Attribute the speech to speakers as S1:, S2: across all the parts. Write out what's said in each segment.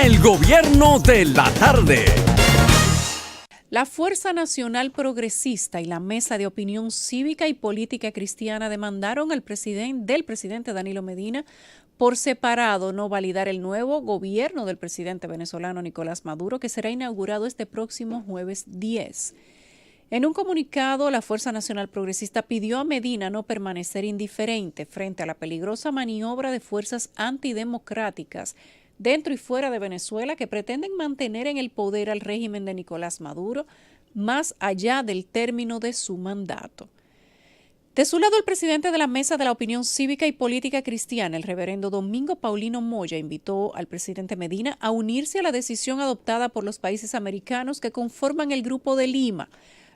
S1: El gobierno de la tarde.
S2: La Fuerza Nacional Progresista y la Mesa de Opinión Cívica y Política Cristiana demandaron del presidente Danilo Medina por separado no validar el nuevo gobierno del presidente venezolano Nicolás Maduro, que será inaugurado este próximo jueves 10. En un comunicado, la Fuerza Nacional Progresista pidió a Medina no permanecer indiferente frente a la peligrosa maniobra de fuerzas antidemocráticas dentro y fuera de Venezuela que pretenden mantener en el poder al régimen de Nicolás Maduro más allá del término de su mandato. De su lado, el presidente de la Mesa de la Opinión Cívica y Política Cristiana, el reverendo Domingo Paulino Moya, invitó al presidente Medina a unirse a la decisión adoptada por los países americanos que conforman el Grupo de Lima,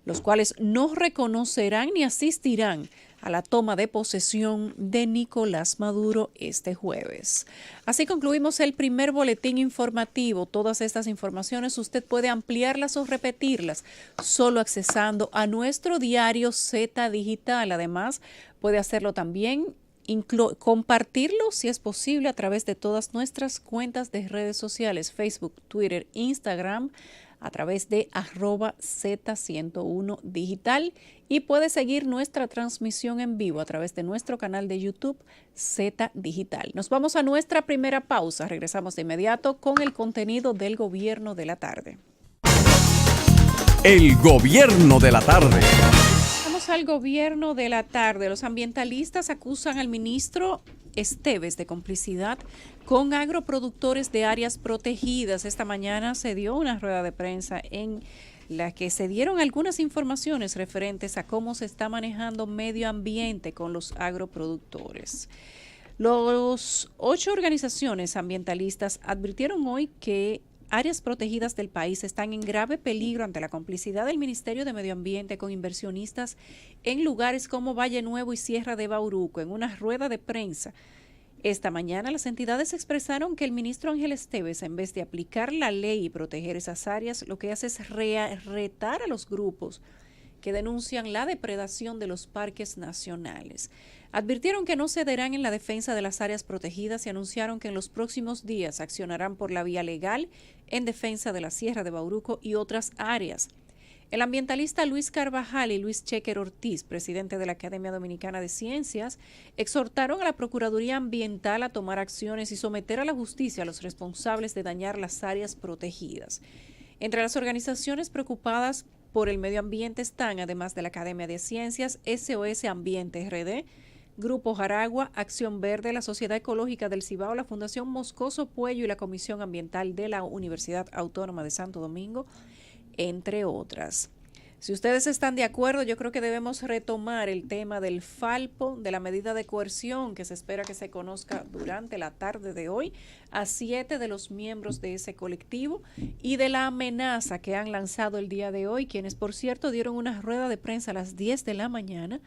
S2: los cuales no reconocerán ni asistirán a la toma de posesión de Nicolás Maduro este jueves. Así concluimos el primer boletín informativo. Todas estas informaciones usted puede ampliarlas o repetirlas solo accesando a nuestro diario Z Digital. Además, puede hacerlo también compartirlo si es posible a través de todas nuestras cuentas de redes sociales, Facebook, Twitter, Instagram, a través de @Z101 Digital, y puede seguir nuestra transmisión en vivo a través de nuestro canal de YouTube Z Digital. Nos vamos a nuestra primera pausa. Regresamos de inmediato con el contenido del gobierno de la tarde.
S1: El gobierno de la tarde.
S2: Vamos al gobierno de la tarde. Los ambientalistas acusan al ministro Esteves de complicidad con agroproductores de áreas protegidas. Esta mañana se dio una rueda de prensa en la que se dieron algunas informaciones referentes a cómo se está manejando medio ambiente con los agroproductores. Los 8 organizaciones ambientalistas advirtieron hoy que áreas protegidas del país están en grave peligro ante la complicidad del Ministerio de Medio Ambiente con inversionistas en lugares como Valle Nuevo y Sierra de Bauruco. En una rueda de prensa esta mañana, las entidades expresaron que el ministro Ángel Esteves, en vez de aplicar la ley y proteger esas áreas, lo que hace es retar a los grupos que denuncian la depredación de los parques nacionales. Advirtieron que no cederán en la defensa de las áreas protegidas y anunciaron que en los próximos días accionarán por la vía legal en defensa de la Sierra de Bauruco y otras áreas. El ambientalista Luis Carvajal y Luis Chequer Ortiz, presidente de la Academia Dominicana de Ciencias, exhortaron a la Procuraduría Ambiental a tomar acciones y someter a la justicia a los responsables de dañar las áreas protegidas. Entre las organizaciones preocupadas por el medio ambiente están, además de la Academia de Ciencias, SOS Ambiente RD, Grupo Jaragua, Acción Verde, la Sociedad Ecológica del Cibao, la Fundación Moscoso Puello y la Comisión Ambiental de la Universidad Autónoma de Santo Domingo, entre otras. Si ustedes están de acuerdo, yo creo que debemos retomar el tema del falpo, de la medida de coerción que se espera que se conozca durante la tarde de hoy a 7 de los miembros de ese colectivo y de la amenaza que han lanzado el día de hoy, quienes por cierto dieron una rueda de prensa a las 10 de la mañana,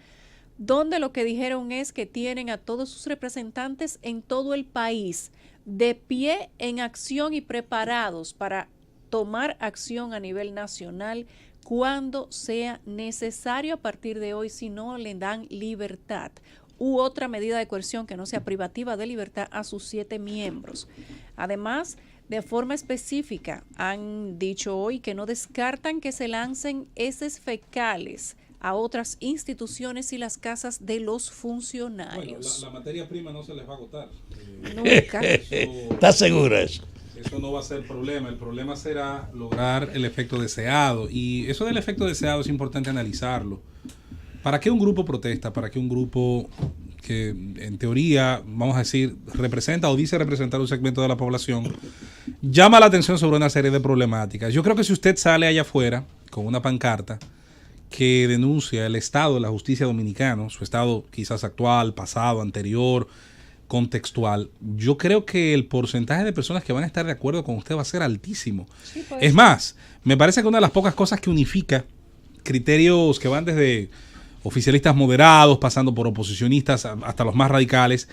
S2: donde lo que dijeron es que tienen a todos sus representantes en todo el país de pie en acción y preparados para tomar acción a nivel nacional cuando sea necesario a partir de hoy, si no le dan libertad u otra medida de coerción que no sea privativa de libertad a sus 7 miembros. Además, de forma específica, han dicho hoy que no descartan que se lancen heces fecales a otras instituciones y las casas de los funcionarios.
S3: Bueno, la materia prima no se les va a agotar.
S2: Nunca.
S4: ¿Estás segura de eso?
S3: Eso no va a ser el problema. El problema será lograr el efecto deseado. Y eso del efecto deseado es importante analizarlo. ¿Para qué un grupo protesta? ¿Para qué un grupo que en teoría, vamos a decir, representa o dice representar un segmento de la población, llama la atención sobre una serie de problemáticas? Yo creo que si usted sale allá afuera con una pancarta que denuncia el estado de la justicia dominicano, su estado quizás actual, pasado, anterior, contextual, yo creo que el porcentaje de personas que van a estar de acuerdo con usted va a ser altísimo. Sí, es más, me parece que una de las pocas cosas que unifica criterios que van desde oficialistas moderados, pasando por oposicionistas hasta los más radicales,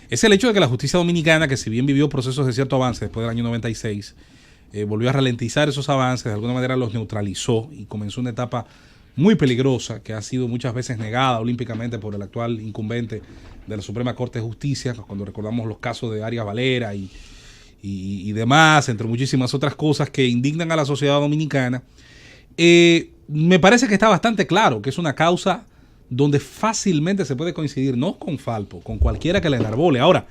S3: es el hecho de que la justicia dominicana, que si bien vivió procesos de cierto avance después del año 96, volvió a ralentizar esos avances, de alguna manera los neutralizó y comenzó una etapa muy peligrosa que ha sido muchas veces negada olímpicamente por el actual incumbente de la Suprema Corte de Justicia, cuando recordamos los casos de Arias Valera y y demás, entre muchísimas otras cosas que indignan a la sociedad dominicana, me parece que está bastante claro que es una causa donde fácilmente se puede coincidir, no con Falpo, con cualquiera que la enarbole. Ahora,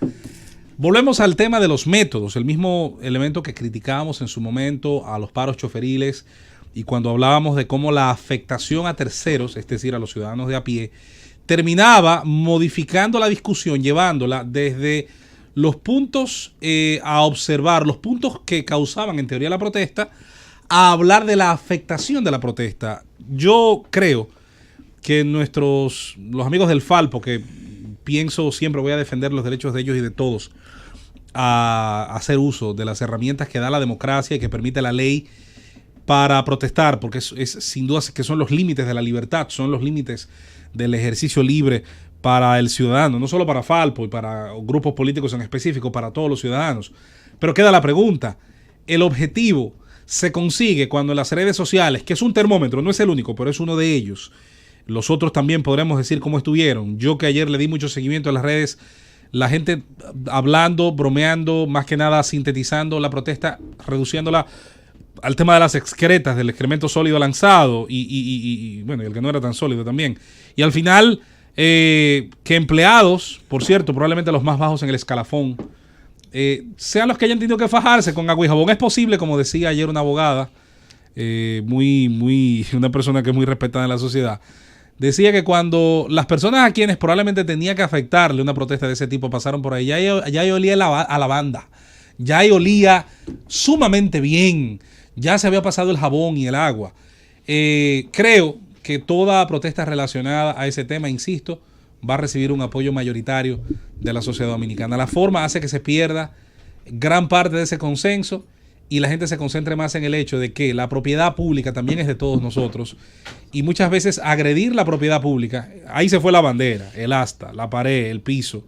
S3: volvemos al tema de los métodos, el mismo elemento que criticábamos en su momento a los paros choferiles y cuando hablábamos de cómo la afectación a terceros, es decir, a los ciudadanos de a pie, terminaba modificando la discusión, llevándola desde los puntos a observar, los puntos que causaban en teoría la protesta, a hablar de la afectación de la protesta. Yo creo que los amigos del Falpo, que pienso siempre voy a defender los derechos de ellos y de todos, a hacer uso de las herramientas que da la democracia y que permite la ley para protestar, porque es sin duda que son los límites de la libertad, son los límites del ejercicio libre para el ciudadano, no solo para Falpo y para grupos políticos en específico, para todos los ciudadanos. Pero queda la pregunta, el objetivo se consigue cuando en las redes sociales, que es un termómetro, no es el único, pero es uno de ellos, los otros también podremos decir cómo estuvieron. Yo que ayer le di mucho seguimiento a las redes, la gente hablando, bromeando, más que nada sintetizando la protesta, reduciéndola al tema de las excretas, del excremento sólido lanzado y bueno, y el que no era tan sólido también. Y al final, que empleados, por cierto, probablemente los más bajos en el escalafón, sean los que hayan tenido que fajarse con agua y jabón. Es posible, como decía ayer una abogada, una persona que es muy respetada en la sociedad, decía que cuando las personas a quienes probablemente tenía que afectarle una protesta de ese tipo pasaron por ahí, ya olía a lavanda, ya olía sumamente bien, ya se había pasado el jabón y el agua. Creo que toda protesta relacionada a ese tema, insisto, va a recibir un apoyo mayoritario de la sociedad dominicana. La forma hace que se pierda gran parte de ese consenso y la gente se concentre más en el hecho de que la propiedad pública también es de todos nosotros y muchas veces agredir la propiedad pública, ahí se fue la bandera, el asta, la pared, el piso.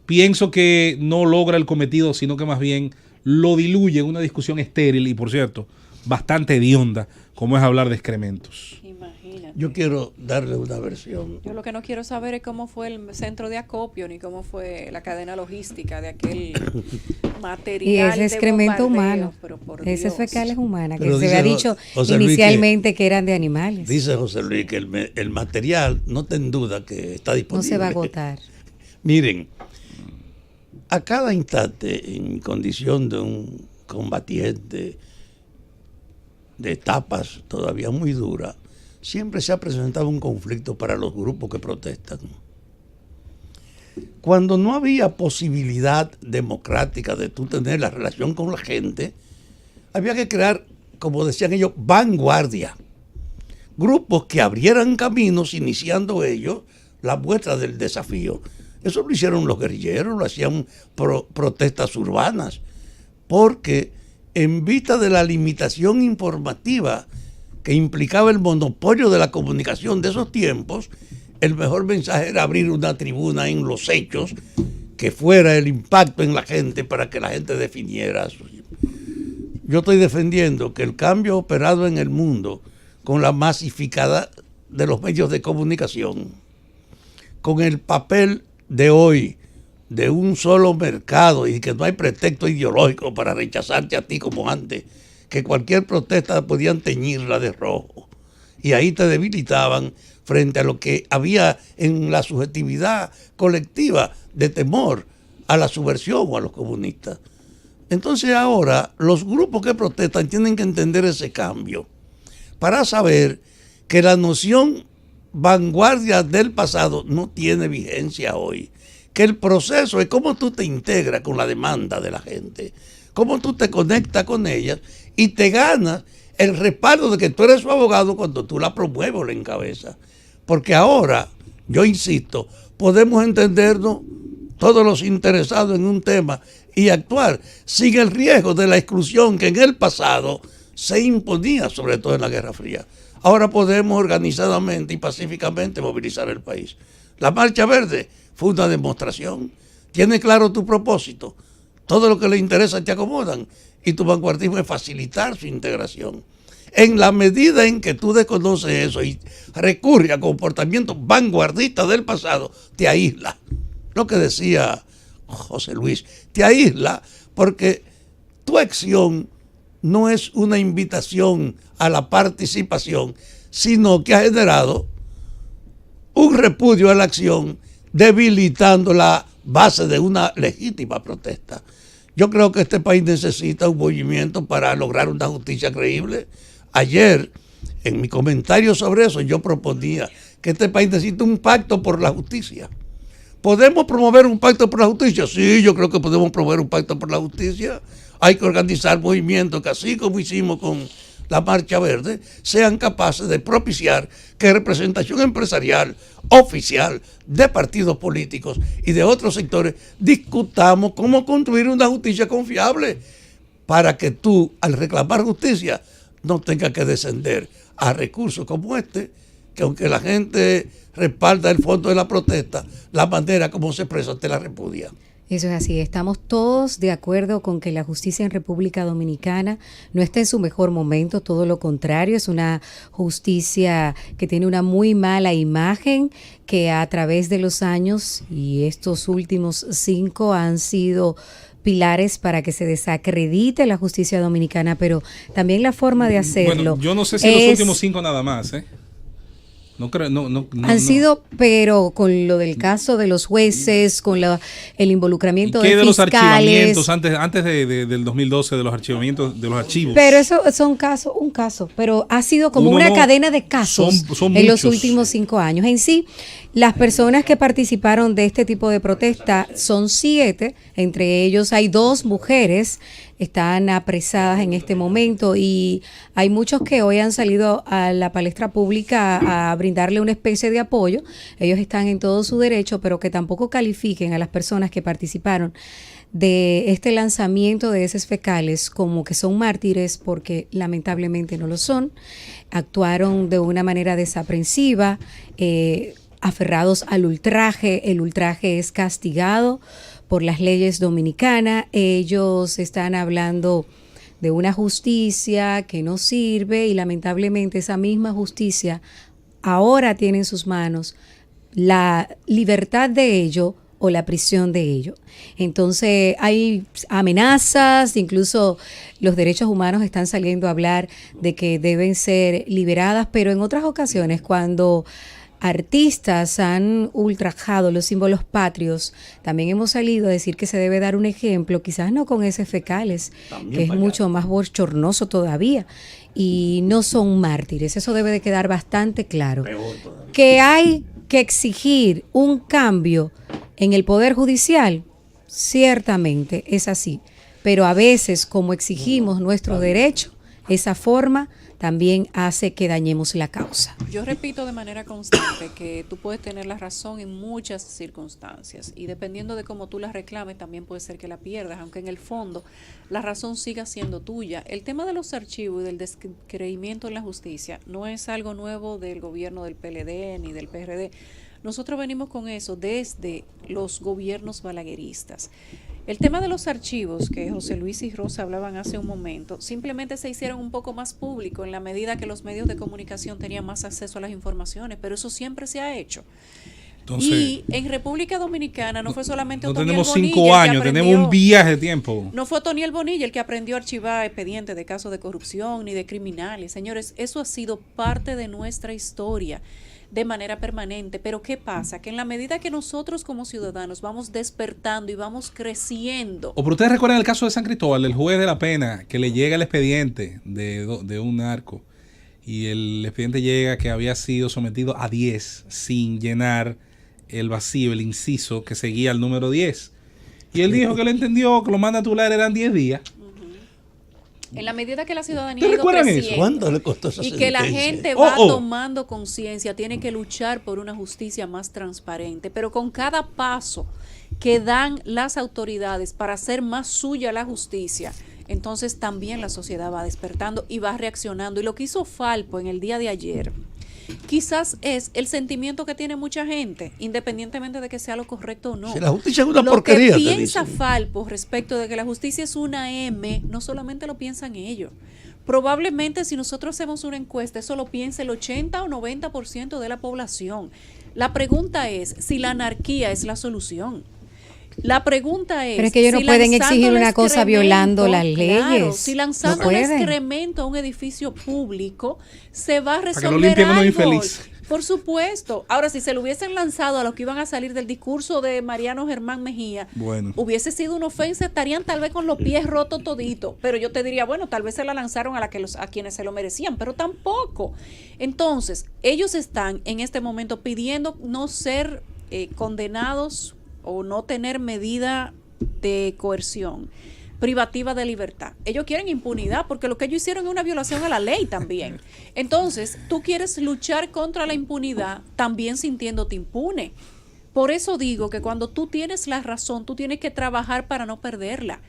S3: Pienso que no logra el cometido, sino que más bien lo diluye en una discusión estéril y, por cierto, bastante hedionda, como es hablar de excrementos.
S2: Imagínate.
S4: Yo quiero darle una versión.
S2: Yo lo que no quiero saber es cómo fue el centro de acopio, ni cómo fue la cadena logística de aquel material.
S5: Y ese excremento humano, esas fecales humanas, que se había dicho inicialmente que eran de animales.
S4: Dice José Luis que el material, no ten duda que está disponible.
S5: No se va a agotar.
S4: Miren, a cada instante, en condición de un combatiente de etapas todavía muy duras, siempre se ha presentado un conflicto para los grupos que protestan. Cuando no había posibilidad democrática de tú tener la relación con la gente, había que crear, como decían ellos, vanguardia. Grupos que abrieran caminos, iniciando ellos la muestra del desafío. Eso lo hicieron los guerrilleros, lo hacían protestas urbanas, porque en vista de la limitación informativa que implicaba el monopolio de la comunicación de esos tiempos, el mejor mensaje era abrir una tribuna en los hechos que fuera el impacto en la gente para que la gente definiera. Yo estoy defendiendo que el cambio operado en el mundo con la masificada de los medios de comunicación, con el papel de hoy de un solo mercado y que no hay pretexto ideológico para rechazarte a ti como antes, que cualquier protesta podían teñirla de rojo y ahí te debilitaban frente a lo que había en la subjetividad colectiva de temor a la subversión o a los comunistas. Entonces ahora los grupos que protestan tienen que entender ese cambio para saber que la noción vanguardia del pasado no tiene vigencia hoy, que el proceso es cómo tú te integras con la demanda de la gente, cómo tú te conectas con ellas y te ganas el respaldo de que tú eres su abogado cuando tú la promueves o la encabezas. Porque ahora, yo insisto, podemos entendernos todos los interesados en un tema y actuar sin el riesgo de la exclusión que en el pasado se imponía, sobre todo en la Guerra Fría. Ahora podemos organizadamente y pacíficamente movilizar el país. La Marcha Verde fue una demostración. Tiene claro tu propósito. Todo lo que le interesa te acomodan. Y tu vanguardismo es facilitar su integración. En la medida en que tú desconoces eso y recurres a comportamientos vanguardistas del pasado, te aísla. Lo que decía José Luis, te aísla porque tu acción no es una invitación a la participación, sino que ha generado un repudio a la acción, debilitando la base de una legítima protesta. Yo creo que este país necesita un movimiento para lograr una justicia creíble. Ayer, en mi comentario sobre eso, yo proponía que este país necesita un pacto por la justicia. ¿Podemos promover un pacto por la justicia? Sí, yo creo que podemos promover un pacto por la justicia. Hay que organizar movimientos que, así como hicimos con la Marcha Verde, sean capaces de propiciar que representación empresarial, oficial, de partidos políticos y de otros sectores discutamos cómo construir una justicia confiable para que tú, al reclamar justicia, no tengas que descender a recursos como este, que aunque la gente respalda el fondo de la protesta, la manera como se expresa te la repudia.
S5: Eso es así, estamos todos de acuerdo con que la justicia en República Dominicana no está en su mejor momento, todo lo contrario, es una justicia que tiene una muy mala imagen, que a través de los años y estos últimos 5 han sido pilares para que se desacredite la justicia dominicana, pero también la forma de hacerlo.
S3: Bueno, yo no sé si los últimos 5 nada más, No creo,
S5: han sido, pero con lo del caso de los jueces, con el involucramiento de fiscales. ¿Qué de los
S3: archivamientos antes del 2012, de los archivamientos, de los archivos?
S5: Pero eso son un caso, pero ha sido como una cadena de casos
S3: son
S5: en los últimos 5 años. En sí, las personas que participaron de este tipo de protesta son 7, entre ellos hay 2 mujeres, están apresadas en este momento y hay muchos que hoy han salido a la palestra pública a brindarle una especie de apoyo. Ellos están en todo su derecho, pero que tampoco califiquen a las personas que participaron de este lanzamiento de heces fecales como que son mártires, porque lamentablemente no lo son. Actuaron de una manera desaprensiva, aferrados al ultraje. El ultraje es castigado por las leyes dominicanas. Ellos están hablando de una justicia que no sirve y lamentablemente esa misma justicia ahora tiene en sus manos la libertad de ello o la prisión de ello. Entonces hay amenazas, incluso los derechos humanos están saliendo a hablar de que deben ser liberadas, pero en otras ocasiones cuando artistas han ultrajado los símbolos patrios, también hemos salido a decir que se debe dar un ejemplo, quizás no con heces fecales, también que es mucho más bochornoso todavía, y no son mártires. Eso debe de quedar bastante claro. Que hay que exigir un cambio en el Poder Judicial, ciertamente es así, pero a veces como exigimos nuestro derecho, esa forma también hace que dañemos la causa.
S2: Yo repito de manera constante que tú puedes tener la razón en muchas circunstancias y dependiendo de cómo tú la reclames también puede ser que la pierdas, aunque en el fondo la razón siga siendo tuya. El tema de los archivos y del descreimiento en la justicia no es algo nuevo del gobierno del PLD ni del PRD. Nosotros venimos con eso desde los gobiernos balagueristas. El tema de los archivos que José Luis y Rosa hablaban hace un momento, simplemente se hicieron un poco más público en la medida que los medios de comunicación tenían más acceso a las informaciones, pero eso siempre se ha hecho. Entonces, y en República Dominicana no fue solamente
S3: no
S2: Otoniel
S3: tenemos
S2: Bonilla
S3: 5 años, tenemos un viaje de tiempo.
S2: No fue Otoniel Bonilla el que aprendió a archivar expedientes de casos de corrupción ni de criminales. Señores, eso ha sido parte de nuestra historia de manera permanente, pero ¿qué pasa? Que en la medida que nosotros como ciudadanos vamos despertando y vamos creciendo.
S3: O pero ustedes recuerdan el caso de San Cristóbal, del juez de la pena, que le llega el expediente de un narco y el expediente llega que había sido sometido a 10 sin llenar el vacío, el inciso que seguía al número 10. Y él dijo que él entendió que lo más natural eran 10 días.
S2: En la medida que la ciudadanía ha ido creciendo
S4: ¿cuánto le costó esa
S2: y que la gente va tomando conciencia, tiene que luchar por una justicia más transparente, pero con cada paso que dan las autoridades para hacer más suya la justicia, entonces también la sociedad va despertando y va reaccionando. Y lo que hizo Falpo en el día de ayer quizás es el sentimiento que tiene mucha gente, independientemente de que sea lo correcto o no.
S4: Si la justicia es una porquería.
S2: Lo que piensa Falpo respecto de que la justicia es una M, no solamente lo piensan ellos. Probablemente si nosotros hacemos una encuesta, eso lo piensa el 80 o 90% de la población. La pregunta es si la anarquía es la solución. La pregunta es...
S5: Pero es que ellos no pueden exigir una cosa violando las
S2: claro,
S5: leyes.
S2: si lanzando
S5: No
S2: el
S5: pueden.
S2: excremento a un edificio público, se va a
S3: que lo
S2: resolver
S3: limpien uno
S2: algo.
S3: infeliz.
S2: Por supuesto. Ahora, si se lo hubiesen lanzado a los que iban a salir del discurso de Mariano Germán Mejía,
S3: Bueno.
S2: hubiese sido una ofensa, estarían tal vez con los pies rotos todito. Pero yo te diría, bueno, tal vez se la lanzaron a quienes se lo merecían, pero tampoco. Entonces, ellos están en este momento pidiendo no ser condenados o no tener medida de coerción privativa de libertad. Ellos quieren impunidad porque lo que ellos hicieron es una violación a la ley también. Entonces, tú quieres luchar contra la impunidad también sintiéndote impune. Por eso digo que cuando tú tienes la razón, tú tienes que trabajar para no perderla.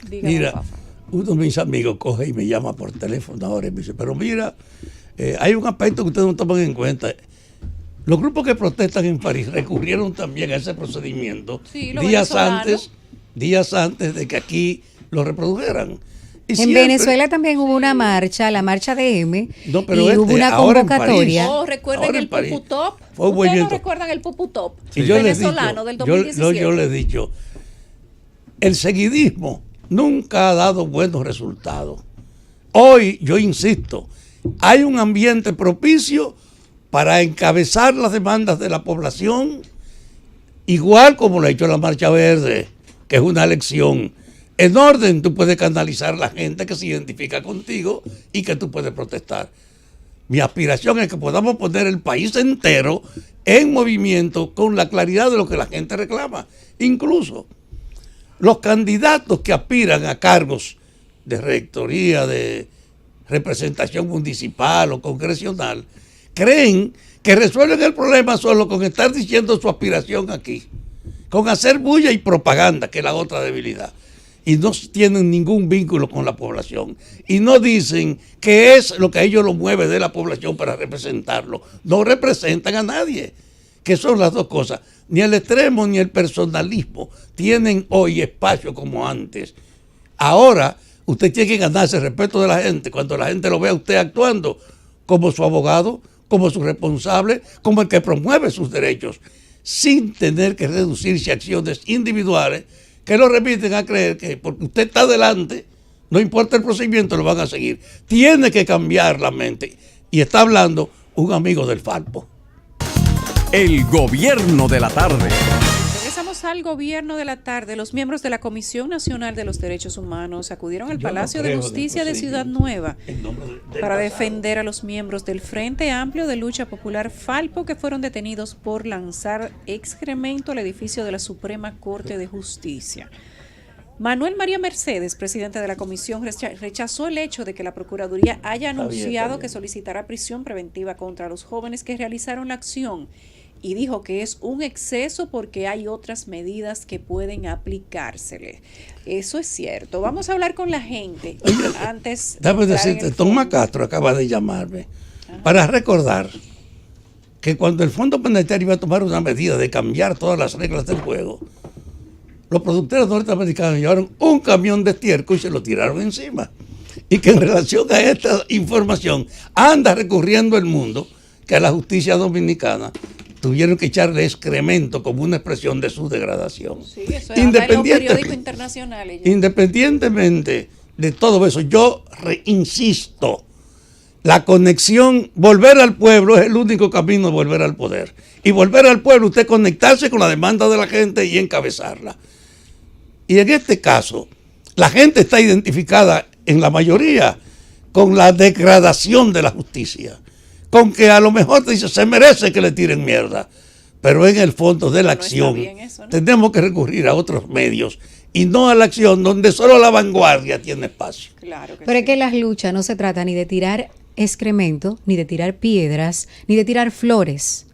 S2: Dígame,
S4: Mira,
S2: Fafa.
S4: uno de mis amigos coge y me llama por teléfono ahora y me dice, pero mira, hay un aspecto que ustedes no toman en cuenta. Los grupos que protestan en París recurrieron también a ese procedimiento
S2: Sí, los venezolanos.
S4: días antes de que aquí lo reprodujeran. Y
S5: En
S4: siempre-
S5: Venezuela también hubo una marcha, la marcha de M,
S4: No, pero
S5: y hubo una
S4: ahora en
S5: convocatoria.
S4: París.
S2: Oh, recuerden
S4: Ahora en
S2: el
S4: París.
S2: Pupu Top.
S4: Fue un buen
S2: ¿Ustedes no
S4: viento.
S2: recuerdan el Pupu Top
S4: Y yo les he
S2: venezolano
S4: dicho,
S2: del
S4: yo
S2: 2017?
S4: les he dicho, el seguidismo nunca ha dado buenos resultados. Hoy, yo insisto, hay un ambiente propicio para encabezar las demandas de la población, igual como lo ha hecho la Marcha Verde, que es una elección. En orden, tú puedes canalizar a la gente que se identifica contigo y que tú puedes protestar. Mi aspiración es que podamos poner el país entero en movimiento con la claridad de lo que la gente reclama. Incluso los candidatos que aspiran a cargos de rectoría, de representación municipal o congresional, creen que resuelven el problema solo con estar diciendo su aspiración aquí, con hacer bulla y propaganda, que es la otra debilidad. Y no tienen ningún vínculo con la población. Y no dicen qué es lo que a ellos lo mueve de la población para representarlo. No representan a nadie, que son las dos cosas. Ni el extremo ni el personalismo tienen hoy espacio como antes. Ahora, usted tiene que ganarse el respeto de la gente cuando la gente lo vea a usted actuando como su abogado, como su responsable, como el que promueve sus derechos, sin tener que reducirse a acciones individuales que lo remiten a creer que porque usted está adelante, no importa el procedimiento, lo van a seguir. Tiene que cambiar la mente. Y está hablando un amigo del Falpo.
S1: El gobierno de la tarde.
S2: Regresamos al gobierno de la tarde. Los miembros de la Comisión Nacional de los Derechos Humanos acudieron al
S4: Yo no
S2: Palacio de
S4: creo
S2: Justicia
S4: en el
S2: de Ciudad
S4: procedimiento.
S2: Nueva
S4: En nombre del
S2: para
S4: pasado.
S2: defender a los miembros del Frente Amplio de Lucha Popular Falpo que fueron detenidos por lanzar excremento al edificio de la Suprema Corte de Justicia. Manuel María Mercedes, presidente de la comisión, rechazó el hecho de que la Procuraduría haya anunciado que solicitará prisión preventiva contra los jóvenes que realizaron la acción y dijo que es un exceso porque hay otras medidas que pueden aplicársele. Eso es cierto. Vamos a hablar con la gente antes de
S4: Déjame
S2: entrar en
S4: decirte,
S2: el
S4: Tomás
S2: fondo.
S4: Castro acaba de llamarme para recordar que cuando el Fondo Monetario iba a tomar una medida de cambiar todas las reglas del juego, los productores norteamericanos llevaron un camión de estiércol y se lo tiraron encima. Y que en relación a esta información anda recurriendo el mundo que a la justicia dominicana tuvieron que echarle excremento como una expresión de su degradación.
S2: Sí, eso es en los periódicos internacionales. Ya.
S4: Independientemente de todo eso, yo insisto, la conexión, volver al pueblo es el único camino de volver al poder. Y volver al pueblo, usted conectarse con la demanda de la gente y encabezarla. Y en este caso, la gente está identificada en la mayoría con la degradación de la justicia. Con que a lo mejor te dice, se merece que le tiren mierda. Pero en el fondo de la
S2: No está
S4: acción,
S2: bien eso, ¿no?
S4: tenemos que recurrir a otros medios y no a la acción donde solo la vanguardia tiene espacio.
S2: Claro que
S5: Pero
S2: sí.
S5: es que las luchas no se trata ni de tirar excremento, ni de tirar piedras, ni de tirar flores.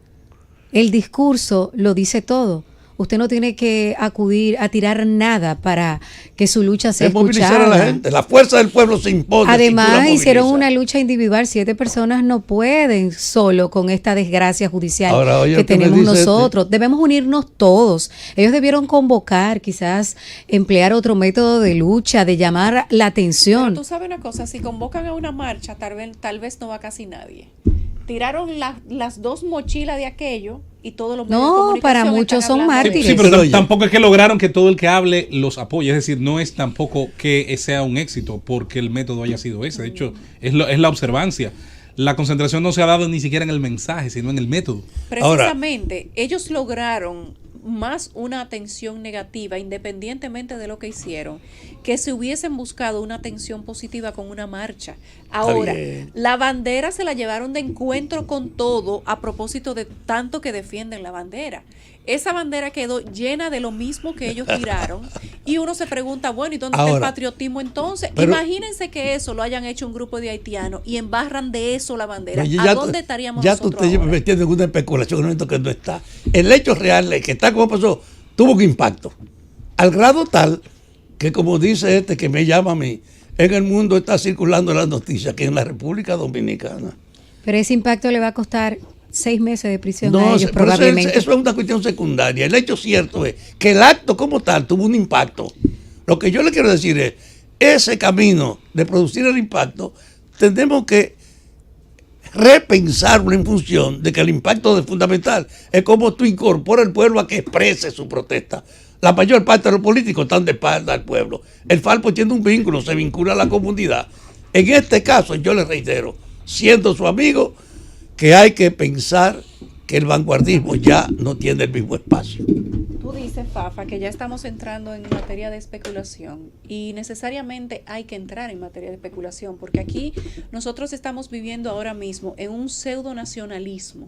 S5: El discurso lo dice todo. Usted no tiene que acudir a tirar nada para que su lucha sea
S4: Es movilizar a la
S5: escuchada.
S4: gente. La fuerza del pueblo se impone.
S5: Además,
S4: si tú la
S5: hicieron
S4: movilizas.
S5: una lucha individual. 7 personas no pueden solo con esta desgracia judicial
S4: Ahora, oye,
S5: que
S4: usted me
S5: tenemos
S4: dice
S5: nosotros. Debemos unirnos todos. Ellos debieron convocar, quizás emplear otro método de lucha, de llamar la
S2: Pero
S5: atención.
S2: tú sabes una cosa, si convocan a una marcha, tal vez no va casi nadie. tiraron las dos mochilas de aquello y todos los medios de
S5: No,
S2: comunicación
S5: para muchos
S2: están
S5: son
S2: hablando de
S5: mártires.
S3: Sí,
S2: eso.
S3: pero
S4: Oye.
S3: tampoco es que lograron que todo el que hable los apoye. Es decir, no es tampoco que sea un éxito porque el método haya sido ese. De hecho, es la observancia. La concentración no se ha dado ni siquiera en el mensaje, sino en el método.
S2: Precisamente, ellos lograron más una atención negativa, independientemente de lo que hicieron, que si hubiesen buscado una atención positiva con una marcha. Ahora,
S4: bien.
S2: la bandera se la llevaron de encuentro con todo a propósito de tanto que defienden la bandera. Esa bandera quedó llena de lo mismo que ellos tiraron y uno se pregunta, bueno, ¿y dónde está el
S4: Ahora,
S2: patriotismo entonces?
S4: pero-
S2: Imagínense que eso lo hayan hecho un grupo de haitianos y embarran de eso la bandera.
S4: Oye,
S2: ¿A dónde estaríamos
S4: ya tú
S2: nosotros
S4: te
S2: ahora?
S4: metiendo en una especulación en un momento que no está. El hecho real es que está como pasó, tuvo un impacto. Al grado tal que, como dice este que me llama a mí, en el mundo está circulando la noticia que en la República Dominicana.
S5: Pero ese impacto le va a costar 6 meses de prisión a
S4: No,
S5: ellos
S4: pero
S5: probablemente.
S4: eso es una cuestión secundaria. El hecho cierto es que el acto como tal tuvo un impacto. Lo que yo le quiero decir es, ese camino de producir el impacto, tenemos que repensarlo en función de que el impacto es fundamental. Es como tú incorporas al pueblo a que exprese su protesta. La mayor parte de los políticos están de espalda al pueblo. El Falpo tiene un vínculo, se vincula a la comunidad. En este caso, yo le reitero, siendo su amigo, que hay que pensar que el vanguardismo ya no tiene el mismo espacio.
S2: Tú dices, Fafa, que ya estamos entrando en materia de especulación y necesariamente hay que entrar en materia de especulación porque aquí nosotros estamos viviendo ahora mismo en un pseudo nacionalismo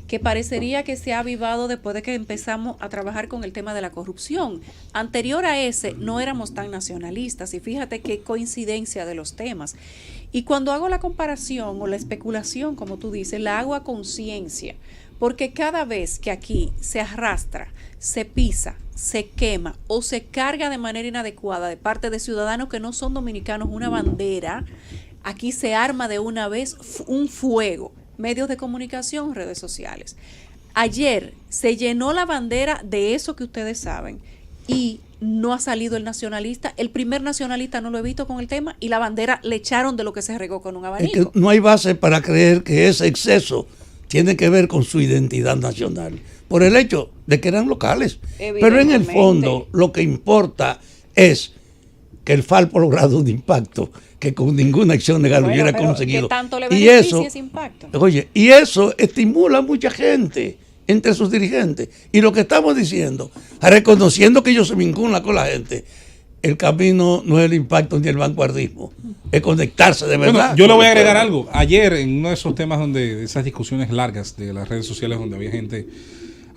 S2: que parecería que se ha avivado después de que empezamos a trabajar con el tema de la corrupción. Anterior a ese no éramos tan nacionalistas y fíjate qué coincidencia de los temas. Y cuando hago la comparación o la especulación, como tú dices, la hago a conciencia, porque cada vez que aquí se arrastra, se pisa, se quema o se carga de manera inadecuada de parte de ciudadanos que no son dominicanos una bandera, aquí se arma de una vez un fuego, medios de comunicación, redes sociales. Ayer se llenó la bandera de eso que ustedes saben y no ha salido el nacionalista. El primer nacionalista no lo he visto con el tema y la bandera le echaron de lo que se regó con un
S4: Es
S2: abanico.
S4: que no hay base para creer que ese exceso tiene que ver con su identidad nacional, por el hecho de que eran locales. Pero en el fondo lo que importa es que el Falpo ha logrado un impacto que con ninguna acción legal
S2: Bueno,
S4: hubiera
S2: pero
S4: conseguido.
S2: ¿qué tanto le
S4: Y
S2: beneficia
S4: eso,
S2: ese impacto?
S4: oye, y eso estimula a mucha gente entre sus dirigentes. Y lo que estamos diciendo, reconociendo que ellos se vinculan con la gente, el camino no es el impacto ni el vanguardismo, es conectarse de verdad.
S3: Bueno, yo le
S4: con
S3: voy a
S4: el
S3: agregar
S4: pueblo.
S3: algo. Ayer, en uno de esos temas de esas discusiones largas de las redes sociales donde había gente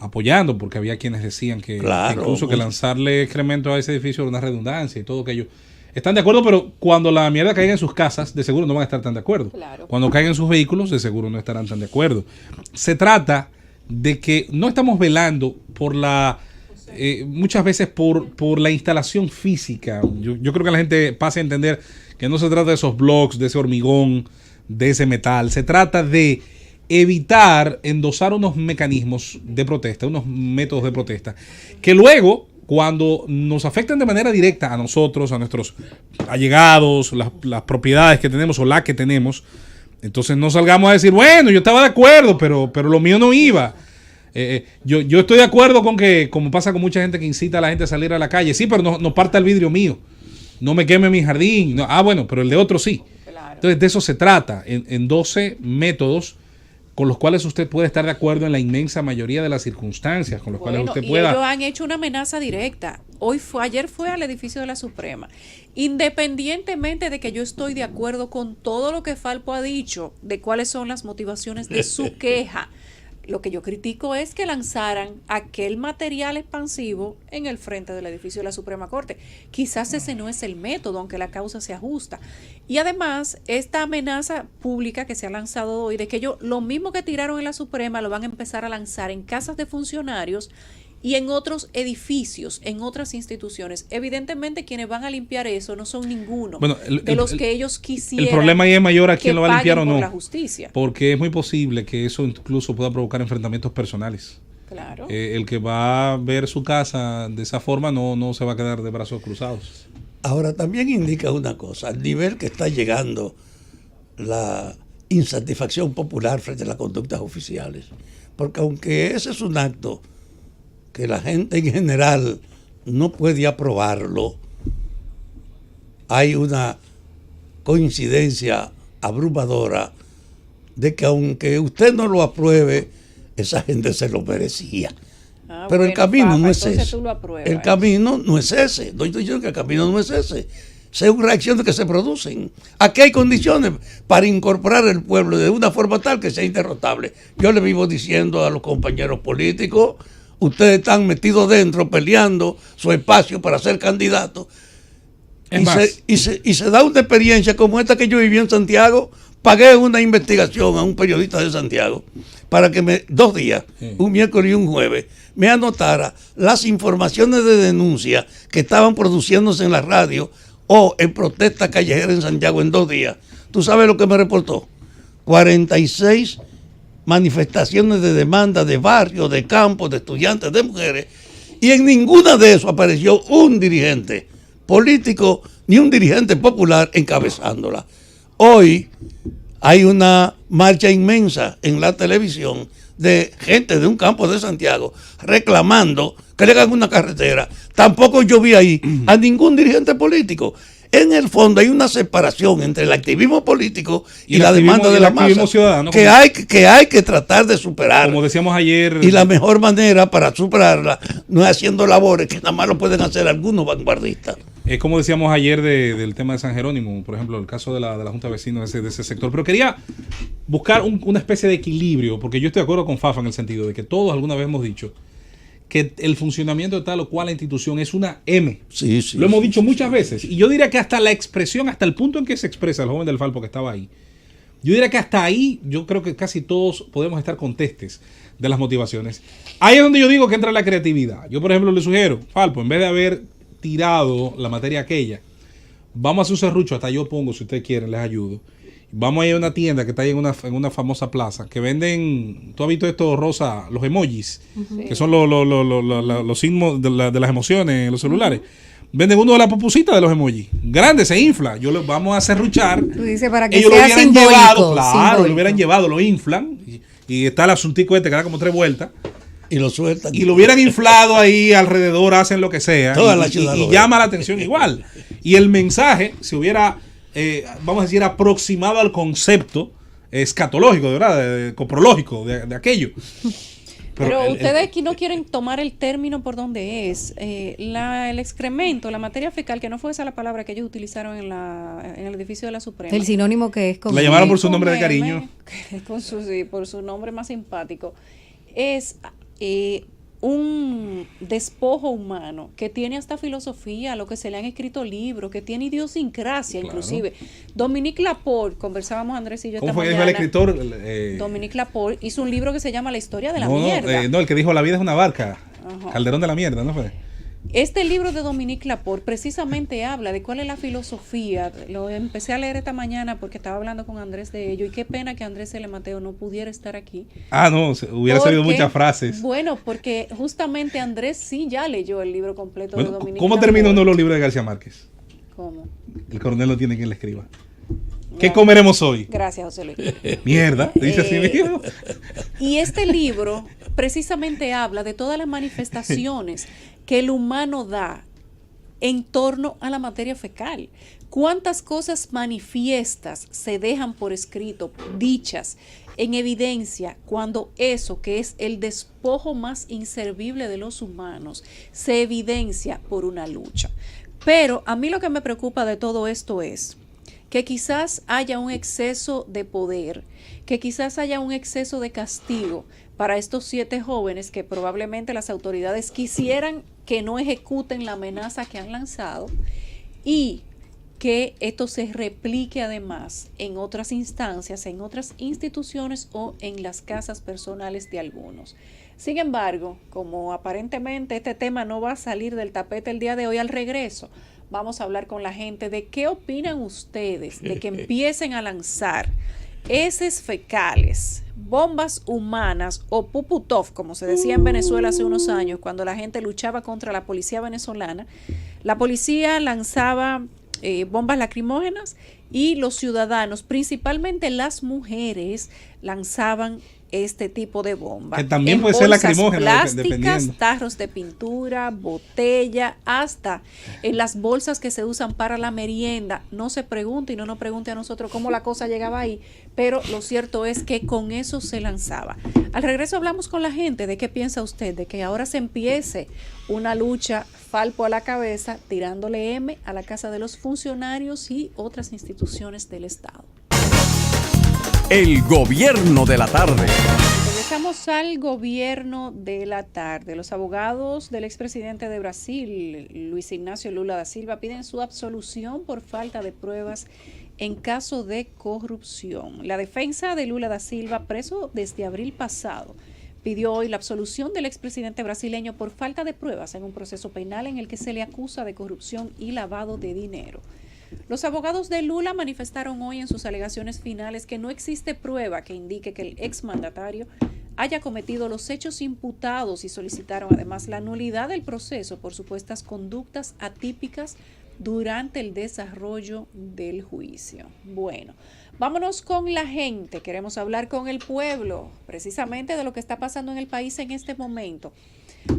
S3: apoyando, porque había quienes decían que
S4: Claro,
S3: incluso que
S4: mucho.
S3: lanzarle excremento a ese edificio era una redundancia y todo aquello. Están de acuerdo, pero cuando la mierda caiga en sus casas, de seguro no van a estar tan de acuerdo.
S2: Claro.
S3: Cuando caigan en sus vehículos, de seguro no estarán tan de acuerdo. Se trata de que no estamos velando por muchas veces por la instalación física. Yo creo que la gente pase a entender que no se trata de esos blocks, de ese hormigón, de ese metal. Se trata de evitar endosar unos mecanismos de protesta, unos métodos de protesta, que luego, cuando nos afecten de manera directa a nosotros, a nuestros allegados, las propiedades que tenemos o las que tenemos, entonces no salgamos a decir, bueno, yo estaba de acuerdo, pero lo mío no iba. Yo estoy de acuerdo con que, como pasa con mucha gente que incita a la gente a salir a la calle, sí, pero no parta el vidrio mío, no me queme mi jardín, no, bueno, pero el de otro sí.
S2: Claro.
S3: Entonces de eso se trata, en 12 métodos con los cuales usted puede estar de acuerdo en la inmensa mayoría de las circunstancias, con los cuales
S2: Bueno,
S3: usted
S2: y
S3: pueda...
S2: ellos han hecho una amenaza directa. Ayer fue al edificio de la Suprema. Independientemente de que yo estoy de acuerdo con todo lo que Falpo ha dicho, de cuáles son las motivaciones de su queja, lo que yo critico es que lanzaran aquel material expansivo en el frente del edificio de la Suprema Corte. Quizás ese no es el método, aunque la causa sea justa. Y además, esta amenaza pública que se ha lanzado hoy, de que ellos lo mismo que tiraron en la Suprema lo van a empezar a lanzar en casas de funcionarios y en otros edificios, en otras instituciones. Evidentemente, quienes van a limpiar eso no son ninguno
S3: Bueno,
S2: de los que ellos quisieran.
S3: El problema ahí es mayor a quién
S2: que
S3: lo va a limpiar o
S2: paguen por
S3: no.
S2: la justicia.
S3: Porque es muy posible que eso incluso pueda provocar enfrentamientos personales.
S2: Claro.
S3: El que va a ver su casa de esa forma no se va a quedar de brazos cruzados.
S4: Ahora también indica una cosa, al nivel que está llegando la insatisfacción popular frente a las conductas oficiales. Porque aunque ese es un acto que la gente en general no puede aprobarlo, hay una coincidencia abrumadora de que aunque usted no lo apruebe, esa gente se lo merecía. Pero
S2: bueno,
S4: el camino
S2: Fafa,
S4: no es
S2: entonces
S4: ese.
S2: tú lo apruebas.
S4: El camino no es ese. No estoy diciendo que el camino no es ese. Son reacciones que se producen. Aquí hay condiciones para incorporar el pueblo de una forma tal que sea inderrotable. Yo le vivo diciendo a los compañeros políticos, ustedes están metidos dentro peleando su espacio para ser candidatos. Y se da una experiencia como esta que yo viví en Santiago. Pagué una investigación a un periodista de Santiago para que 2 días, un miércoles y un jueves, me anotara las informaciones de denuncia que estaban produciéndose en la radio o en protesta callejera en Santiago en 2 días. ¿Tú sabes lo que me reportó? 46 manifestaciones de demanda de barrios, de campos, de estudiantes, de mujeres, y en ninguna de eso apareció un dirigente político ni un dirigente popular encabezándola. Hoy hay una marcha inmensa en la televisión de gente de un campo de Santiago reclamando que le hagan una carretera. Tampoco yo vi ahí a ningún dirigente político. En el fondo hay una separación entre el activismo político y la demanda de la masa que hay que tratar de superar.
S3: Como decíamos ayer.
S4: Y la mejor manera para superarla no es haciendo labores que nada más lo pueden hacer algunos vanguardistas.
S3: Es como decíamos ayer del tema de San Jerónimo, por ejemplo, el caso de la Junta de Vecinos de ese sector. Pero quería buscar una especie de equilibrio, porque yo estoy de acuerdo con Fafa en el sentido de que todos alguna vez hemos dicho que el funcionamiento de tal o cual institución es una M.
S4: Sí,
S3: lo hemos dicho muchas veces. Y yo diría que hasta la expresión, hasta el punto en que se expresa el joven del Falpo que estaba ahí, yo diría que hasta ahí yo creo que casi todos podemos estar contestes de las motivaciones. Ahí es donde yo digo que entra la creatividad. Yo, por ejemplo, le sugiero, Falpo, en vez de haber tirado la materia aquella, vamos a hacer un serrucho, hasta yo pongo, si ustedes quieren, les ayudo. Vamos a ir a una tienda que está ahí en una famosa plaza, que venden, tú has visto esto, Rosa, los emojis, que son los signos de las emociones en los celulares. Venden uno de las popusitas de los emojis. Grande, se infla. Vamos a serruchar.
S5: Tú dices para que
S3: ellos
S5: sea
S3: lo hubieran
S5: simbólico,
S3: llevado, claro,
S5: simbólico.
S3: lo hubieran llevado, lo inflan. Y está el asuntico este que da como 3 vueltas.
S4: Y lo sueltan.
S3: Y lo hubieran inflado ahí alrededor, hacen lo que sea.
S4: Toda la ciudad
S3: y llama la atención igual. Y el mensaje se hubiera, vamos a decir, aproximado al concepto escatológico, de verdad, coprológico de aquello.
S2: Pero ustedes aquí no quieren tomar el término por donde es. El excremento, la materia fecal, que no fue esa la palabra que ellos utilizaron en el edificio de la Suprema.
S5: El sinónimo que es con
S3: La llamaron por su
S2: Con
S3: nombre de
S2: M,
S3: cariño.
S2: por su nombre más simpático. Es un despojo humano que tiene hasta filosofía, lo que se le han escrito libros, que tiene idiosincrasia, claro. Inclusive. Dominique Laporte, conversábamos Andrés y yo esta
S3: ¿Cómo fue
S2: mañana,
S3: el escritor?
S2: Dominique Laporte hizo un libro que se llama La historia de la mierda.
S3: No, el que dijo La vida es una barca.
S2: Ajá.
S3: Calderón de la mierda, ¿no fue?
S2: Este libro de Dominique Laporte precisamente habla de cuál es la filosofía. Lo empecé a leer esta mañana porque estaba hablando con Andrés de ello, y qué pena que Andrés L. Mateo no pudiera estar aquí.
S3: Ah, no, hubiera salido muchas frases.
S2: Bueno, porque justamente Andrés sí ya leyó el libro completo de Dominique
S3: ¿Cómo
S2: Laporte.
S3: termina uno de los libros de García Márquez?
S2: ¿Cómo?
S3: El coronel no tiene quien le escriba. ¿Qué comeremos hoy?
S2: Gracias, José Luis.
S3: Mierda, dice así mismo.
S2: Y este libro precisamente habla de todas las manifestaciones que el humano da en torno a la materia fecal. ¿Cuántas cosas manifiestas se dejan por escrito, dichas, en evidencia, cuando eso que es el despojo más inservible de los humanos se evidencia por una lucha? Pero a mí lo que me preocupa de todo esto es que quizás haya un exceso de poder, que quizás haya un exceso de castigo para estos 7 jóvenes que probablemente las autoridades quisieran que no ejecuten la amenaza que han lanzado, y que esto se replique además en otras instancias, en otras instituciones o en las casas personales de algunos. Sin embargo, como aparentemente este tema no va a salir del tapete el día de hoy, al regreso vamos a hablar con la gente de qué opinan ustedes de que empiecen a lanzar heces fecales, bombas humanas o puputov, como se decía en Venezuela hace unos años, cuando la gente luchaba contra la policía venezolana. La policía lanzaba bombas lacrimógenas y los ciudadanos, principalmente las mujeres, lanzaban este tipo de bomba.
S3: Que también
S2: en
S3: puede ser
S2: bolsas
S3: lacrimógena,
S2: plásticas,
S3: dependiendo.
S2: tarros de pintura, botella, hasta en las bolsas que se usan para la merienda. No se pregunte y no nos pregunte a nosotros cómo la cosa llegaba ahí, pero lo cierto es que con eso se lanzaba. Al regreso hablamos con la gente de qué piensa usted, de que ahora se empiece una lucha Falpo a la cabeza, tirándole M a la casa de los funcionarios y otras instituciones del Estado.
S1: El gobierno de la tarde.
S2: Regresamos al gobierno de la tarde. Los abogados del expresidente de Brasil, Luis Ignacio Lula da Silva, piden su absolución por falta de pruebas en caso de corrupción. La defensa de Lula da Silva, preso desde abril pasado, pidió hoy la absolución del expresidente brasileño por falta de pruebas en un proceso penal en el que se le acusa de corrupción y lavado de dinero. Los abogados de Lula manifestaron hoy en sus alegaciones finales que no existe prueba que indique que el exmandatario haya cometido los hechos imputados y solicitaron además la nulidad del proceso por supuestas conductas atípicas durante el desarrollo del juicio. Bueno, vámonos con la gente. Queremos hablar con el pueblo, precisamente de lo que está pasando en el país en este momento.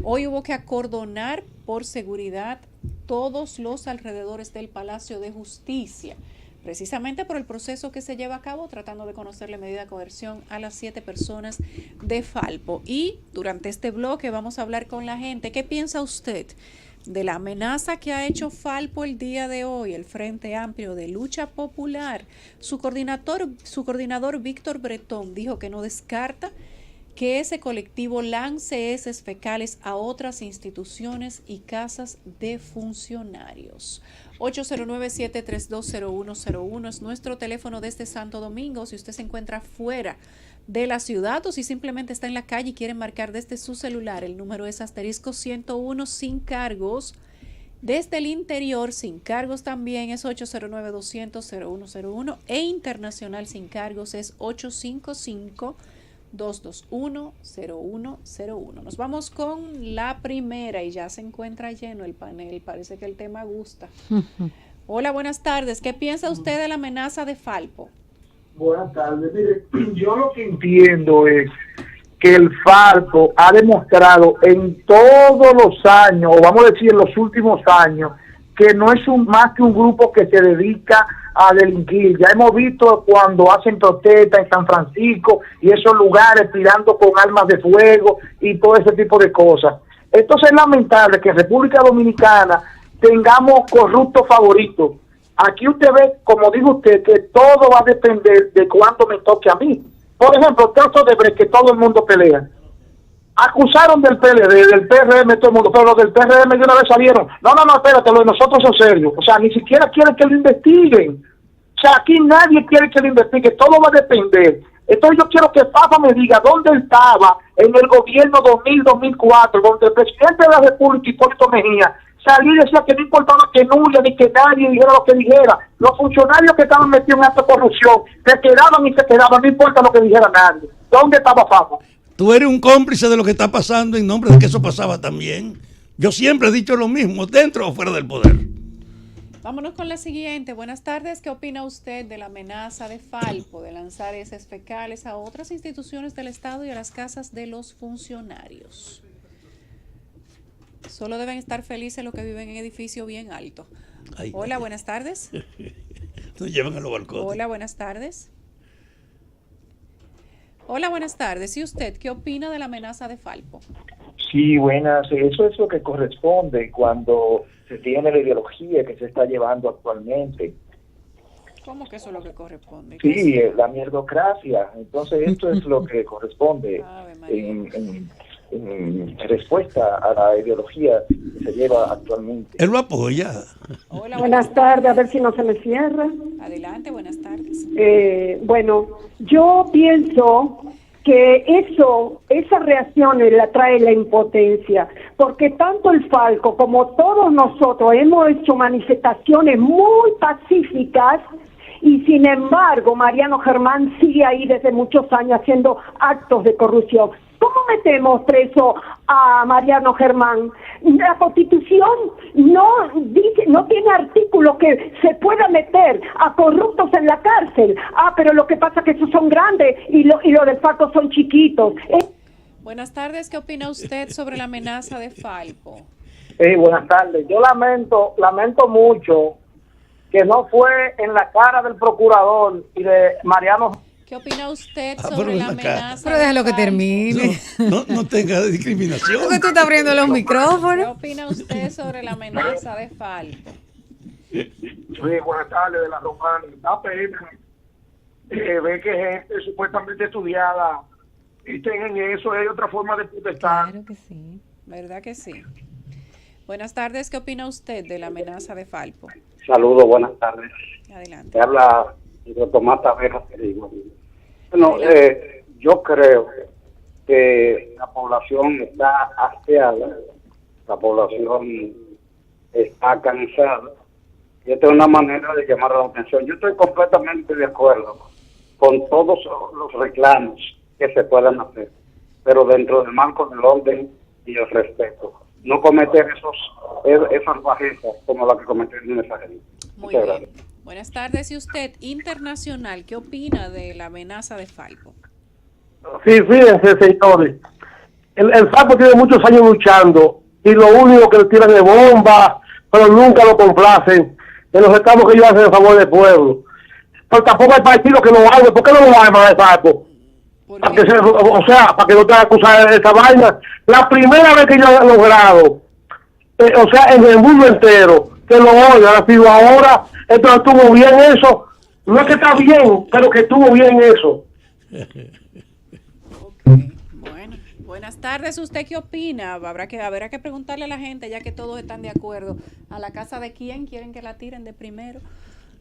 S2: Hoy hubo que acordonar por seguridad todos los alrededores del Palacio de Justicia, precisamente por el proceso que se lleva a cabo tratando de conocer la medida de coerción a las 7 personas de Falpo. Y durante este bloque vamos a hablar con la gente. ¿Qué piensa usted de la amenaza que ha hecho Falpo el día de hoy, el Frente Amplio de Lucha Popular? Su coordinador Víctor Bretón dijo que no descarta que ese colectivo lance heces fecales a otras instituciones y casas de funcionarios. 809-732-0101 es nuestro teléfono desde Santo Domingo. Si usted se encuentra fuera de la ciudad o si simplemente está en la calle y quiere marcar desde su celular, el número es *101 sin cargos. Desde el interior sin cargos también es 809-200-0101 e internacional sin cargos es 855-221-0101. Nos vamos con la primera y ya se encuentra lleno el panel. Parece que el tema gusta. Hola, buenas tardes. ¿Qué piensa usted de la amenaza de Falpo?
S6: Buenas tardes. Mire, yo lo que entiendo es que el Falpo ha demostrado en todos los años, o vamos a decir en los últimos años, que no es más que un grupo que se dedica a delinquir. Ya hemos visto cuando hacen protestas en San Francisco y esos lugares tirando con armas de fuego y todo ese tipo de cosas. Entonces es lamentable que en República Dominicana tengamos corruptos favoritos. Aquí usted ve, como dijo usted, que todo va a depender de cuánto me toque a mí. Por ejemplo, el caso de Brecht, que todo el mundo pelea. Acusaron del PLD, del PRM, todo el mundo, pero los del PRM de una vez salieron. No, espérate, lo de nosotros es serio. O sea, ni siquiera quieren que lo investiguen. O sea, aquí nadie quiere que lo investigue, todo va a depender. Entonces yo quiero que Fafa me diga dónde él estaba en el gobierno 2000-2004, donde el presidente de la República, Hipólito Mejía, salía y decía que no importaba que Nuria ni que nadie dijera lo que dijera. Los funcionarios que estaban metidos en acto de corrupción se quedaban y se quedaban, no importa lo que dijera nadie. ¿Dónde estaba Fafa?
S4: Tú eres un cómplice de lo que está pasando en nombre de que eso pasaba también. Yo siempre he dicho lo mismo, dentro o fuera del poder.
S2: Vámonos con la siguiente. Buenas tardes. ¿Qué opina usted de la amenaza de Falpo de lanzar heces fecales a otras instituciones del Estado y a las casas de los funcionarios? Solo deben estar felices los que viven en edificios bien altos. Hola, buenas tardes.
S4: Nos llevan a los balcones.
S2: Hola, buenas tardes. Hola, buenas tardes. ¿Y usted qué opina de la amenaza de Falpo?
S6: Sí, buenas. Eso es lo que corresponde cuando se tiene la ideología que se está llevando actualmente.
S2: ¿Cómo que eso es lo que corresponde?
S6: Sí, la mierdocracia. Entonces esto es lo que corresponde en respuesta a la ideología que se lleva actualmente.
S4: Él lo apoya.
S2: Hola,
S7: buenas tardes, a ver si no se me cierra.
S2: Adelante, buenas tardes.
S7: Bueno, yo pienso que esa reacción la trae la impotencia, porque tanto el Falco como todos nosotros hemos hecho manifestaciones muy pacíficas y sin embargo Mariano Germán sigue ahí desde muchos años haciendo actos de corrupción. ¿Cómo metemos preso a Mariano Germán? La Constitución no dice, no tiene artículo que se pueda meter a corruptos en la cárcel. Pero lo que pasa es que esos son grandes y los de Falco son chiquitos.
S2: Buenas tardes, ¿qué opina usted sobre la amenaza de Falco?
S6: Buenas tardes. Yo lamento mucho que no fue en la cara del procurador y de Mariano.
S2: ¿Qué opina usted
S4: pero
S2: sobre la
S4: ven acá.
S2: amenaza
S5: Pero déjalo que
S2: Falco?
S5: termine.
S4: No tenga discriminación.
S5: ¿Por qué tú estás abriendo los
S2: ¿Qué
S5: micrófonos?
S2: opina usted sobre la amenaza de Falco?
S6: Sí, buenas tardes, de la Romana. Da pena ve que gente supuestamente estudiada estén en eso. Hay otra forma de protestar.
S5: Claro que sí.
S2: ¿Verdad que sí? Buenas tardes, ¿qué opina usted de la amenaza de Falco?
S8: Saludos, buenas tardes.
S2: Adelante.
S8: Te habla Tomás Taveras. Bueno, yo creo que la población está hastiada, la población está cansada, y esta es una manera de llamar la atención. Yo estoy completamente de acuerdo con todos los reclamos que se puedan hacer, pero dentro del marco del orden y el respeto. No cometer esas bajezas como la que cometió el mensaje.
S2: Muy bien. Buenas tardes. ¿Y usted, internacional, qué opina de la amenaza de Falco?
S6: Sí, fíjense, señores. El Falco tiene muchos años luchando y lo único que le tiran es bomba, pero nunca lo complacen en los reclamos que ellos hacen a favor del pueblo. Pero tampoco hay partido que lo haga. ¿Por qué no lo arma el Falco? Para que para que no te acusar de esa vaina. La primera vez que yo he logrado, en el mundo entero, que lo oiga, ha sido ahora. Entonces estuvo bien eso. No es que está bien, pero que estuvo bien eso.
S2: Okay. Bueno, buenas tardes. ¿Usted qué opina? Habrá que preguntarle a la gente, ya que todos están de acuerdo. ¿A la casa de quién quieren que la tiren de primero?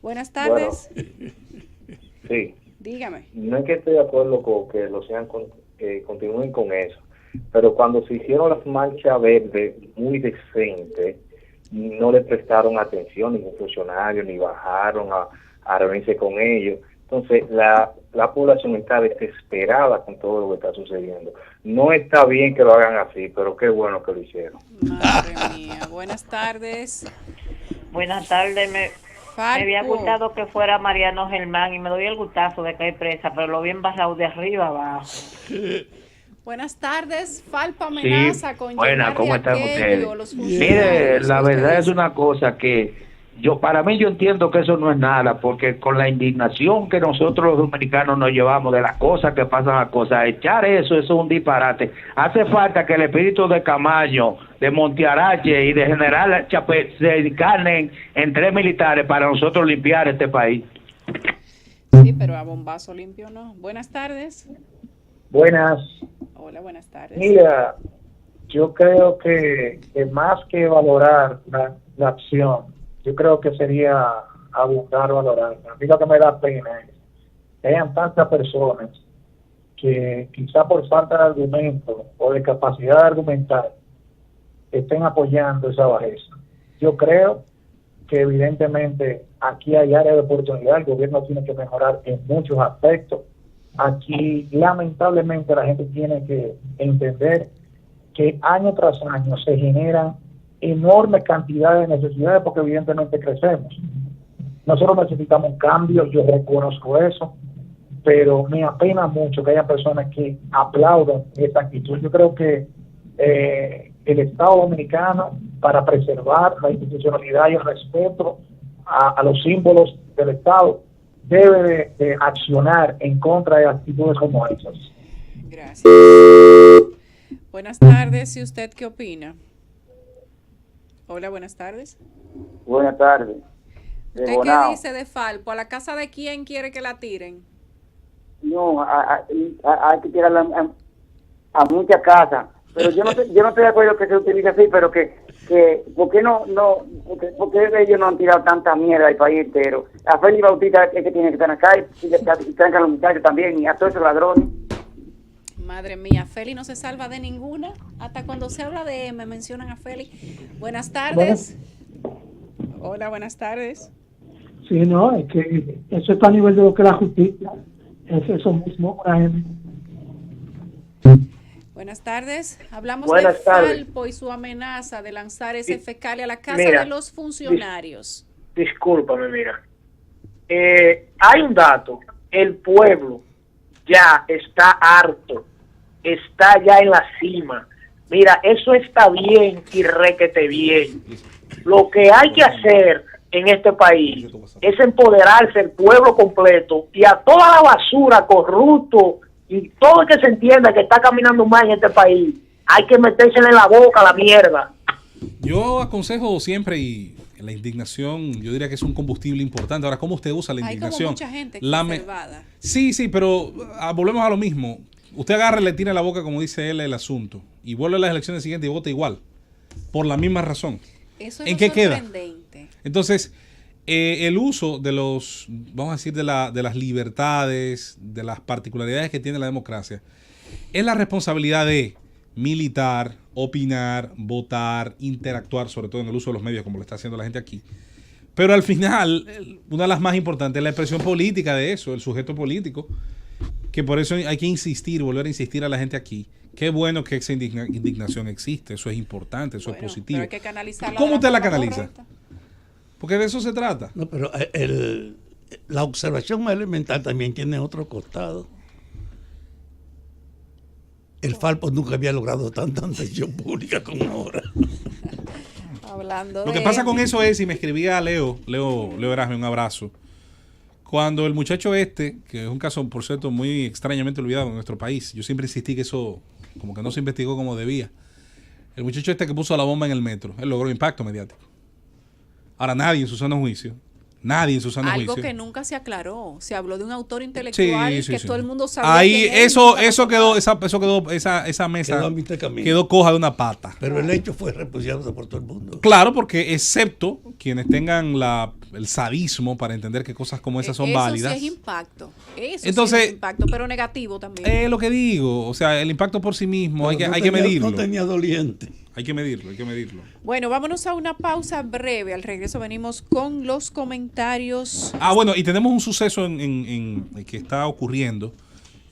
S2: Buenas tardes.
S9: Bueno, sí.
S2: Dígame.
S9: No es que esté de acuerdo con que lo sean, continúen con eso, pero cuando se hicieron las marchas verdes muy decentes, no le prestaron atención ningún funcionario, ni bajaron a reunirse con ellos. Entonces, la población está desesperada con todo lo que está sucediendo. No está bien que lo hagan así, pero qué bueno que lo hicieron.
S2: Madre mía. Buenas tardes.
S10: Buenas tardes. Me había gustado que fuera Mariano Germán y me doy el gustazo de caer presa, pero lo vi embarrado de arriba abajo.
S2: Buenas tardes. Falco amenaza
S11: Sí,
S2: con
S11: buena,
S2: llenar
S11: ¿cómo
S2: de
S11: están
S2: aquello
S11: ustedes?
S2: los
S11: Mire,
S2: funcionarios
S11: la
S2: que
S11: verdad
S2: ustedes-
S11: es una cosa que para mí yo entiendo que eso no es nada, porque con la indignación que nosotros los dominicanos nos llevamos de las cosas que pasan a cosas, echar eso es un disparate. Hace falta que el espíritu de Camaño, de Montearache y de General Chapet se encarnen en 3 militares para nosotros limpiar este país.
S2: Sí, pero a bombazo limpio no. Buenas tardes.
S12: Buenas.
S2: Hola, buenas tardes.
S12: Mira, yo creo que más que valorar la acción, yo creo que sería abundar valorar. A mí lo que me da pena es que hayan tantas personas que quizá por falta de argumento o de capacidad de argumentar estén apoyando esa bajeza. Yo creo que evidentemente aquí hay áreas de oportunidad, el gobierno tiene que mejorar en muchos aspectos. Aquí lamentablemente la gente tiene que entender que año tras año se generan enormes cantidades de necesidades porque evidentemente crecemos. Nosotros necesitamos un cambio, yo reconozco eso, pero me apena mucho que haya personas que aplaudan esta actitud. Yo creo que el Estado Dominicano, para preservar la institucionalidad y el respeto a los símbolos del Estado, debe de accionar en contra de actitudes como esas.
S2: Gracias. Buenas tardes. ¿Y usted qué opina? Hola, buenas tardes.
S13: Buenas tardes.
S2: ¿Usted qué dice de Falco? ¿A la casa de quién quiere que la tiren?
S13: No, hay que tirarla a muchas casas. Pero yo no estoy de acuerdo que se utilice así, pero que ¿por qué por qué ellos no han tirado tanta mierda al país entero? A Félix Bautista es que tiene que estar acá y trancan a los muchachos también y a todos esos ladrones.
S2: Madre mía, Félix no se salva de ninguna. Hasta cuando se habla de me mencionan a Félix. Buenas tardes. Hola, buenas tardes.
S14: Sí, no, es que eso está a nivel de lo que es la justicia. Es eso mismo.
S2: Buenas tardes. Hablamos
S15: Buenas
S2: de
S15: tardes.
S2: Falpo y su amenaza de lanzar ese fecalia a la casa
S15: Mira,
S2: de los funcionarios.
S15: Discúlpame, mira. Hay un dato. El pueblo ya está harto. Está ya en la cima. Mira, eso está bien y requete bien. Lo que hay que hacer en este país es empoderarse el pueblo completo y a toda la basura, corrupto y todo el que se entienda que está caminando mal en este país, hay que metérsele en la boca la mierda.
S3: Yo aconsejo siempre, y la indignación, yo diría que es un combustible importante. Ahora, ¿cómo usted usa la indignación?
S2: Hay como mucha gente conservada.
S3: Sí, pero volvemos a lo mismo. Usted agarra y le tira en la boca, como dice él, el asunto, y vuelve a las elecciones siguientes y vota igual, por la misma razón.
S2: Eso es
S3: ¿En qué queda?
S2: sorprendente.
S3: Entonces, el uso de los, vamos a decir, de las libertades, de las particularidades que tiene la democracia, es la responsabilidad de militar, opinar, votar, interactuar, sobre todo en el uso de los medios, como lo está haciendo la gente aquí. Pero al final, una de las más importantes es la expresión política de eso, el sujeto político, que por eso hay que insistir, volver a insistir a la gente aquí. Qué bueno que esa indignación existe, eso es importante, eso es positivo.
S2: Pero hay que canalizarla.
S3: ¿Cómo usted la canaliza?
S2: Correcta.
S3: Porque de eso se trata.
S4: No, pero la observación más elemental también tiene otro costado. El Falpo nunca había logrado tanta atención pública como ahora.
S2: Hablando
S3: Lo que pasa con eso es, y me escribía Leo Erasme, un abrazo. Cuando el muchacho que es un caso, por cierto, muy extrañamente olvidado en nuestro país, yo siempre insistí que eso como que no se investigó como debía. El muchacho que puso la bomba en el metro, él logró impacto mediático. Ahora nadie en su sano juicio,
S2: algo que nunca se aclaró. Se habló de un autor intelectual que todo el mundo sabía.
S3: Ahí eso quedó, esa mesa quedó coja de una pata.
S4: Pero el hecho fue repudiado por todo el mundo.
S3: Claro, porque excepto quienes tengan el sadismo para entender que cosas como esas son válidas.
S2: Eso sí es impacto.
S3: Entonces,
S2: sí es impacto, pero negativo también.
S3: Es lo que digo, o sea, el impacto por sí mismo hay que medirlo.
S4: No tenía doliente.
S3: Hay que medirlo.
S2: Bueno, vámonos a una pausa breve. Al regreso venimos con los comentarios.
S3: Bueno, y tenemos un suceso en que está ocurriendo.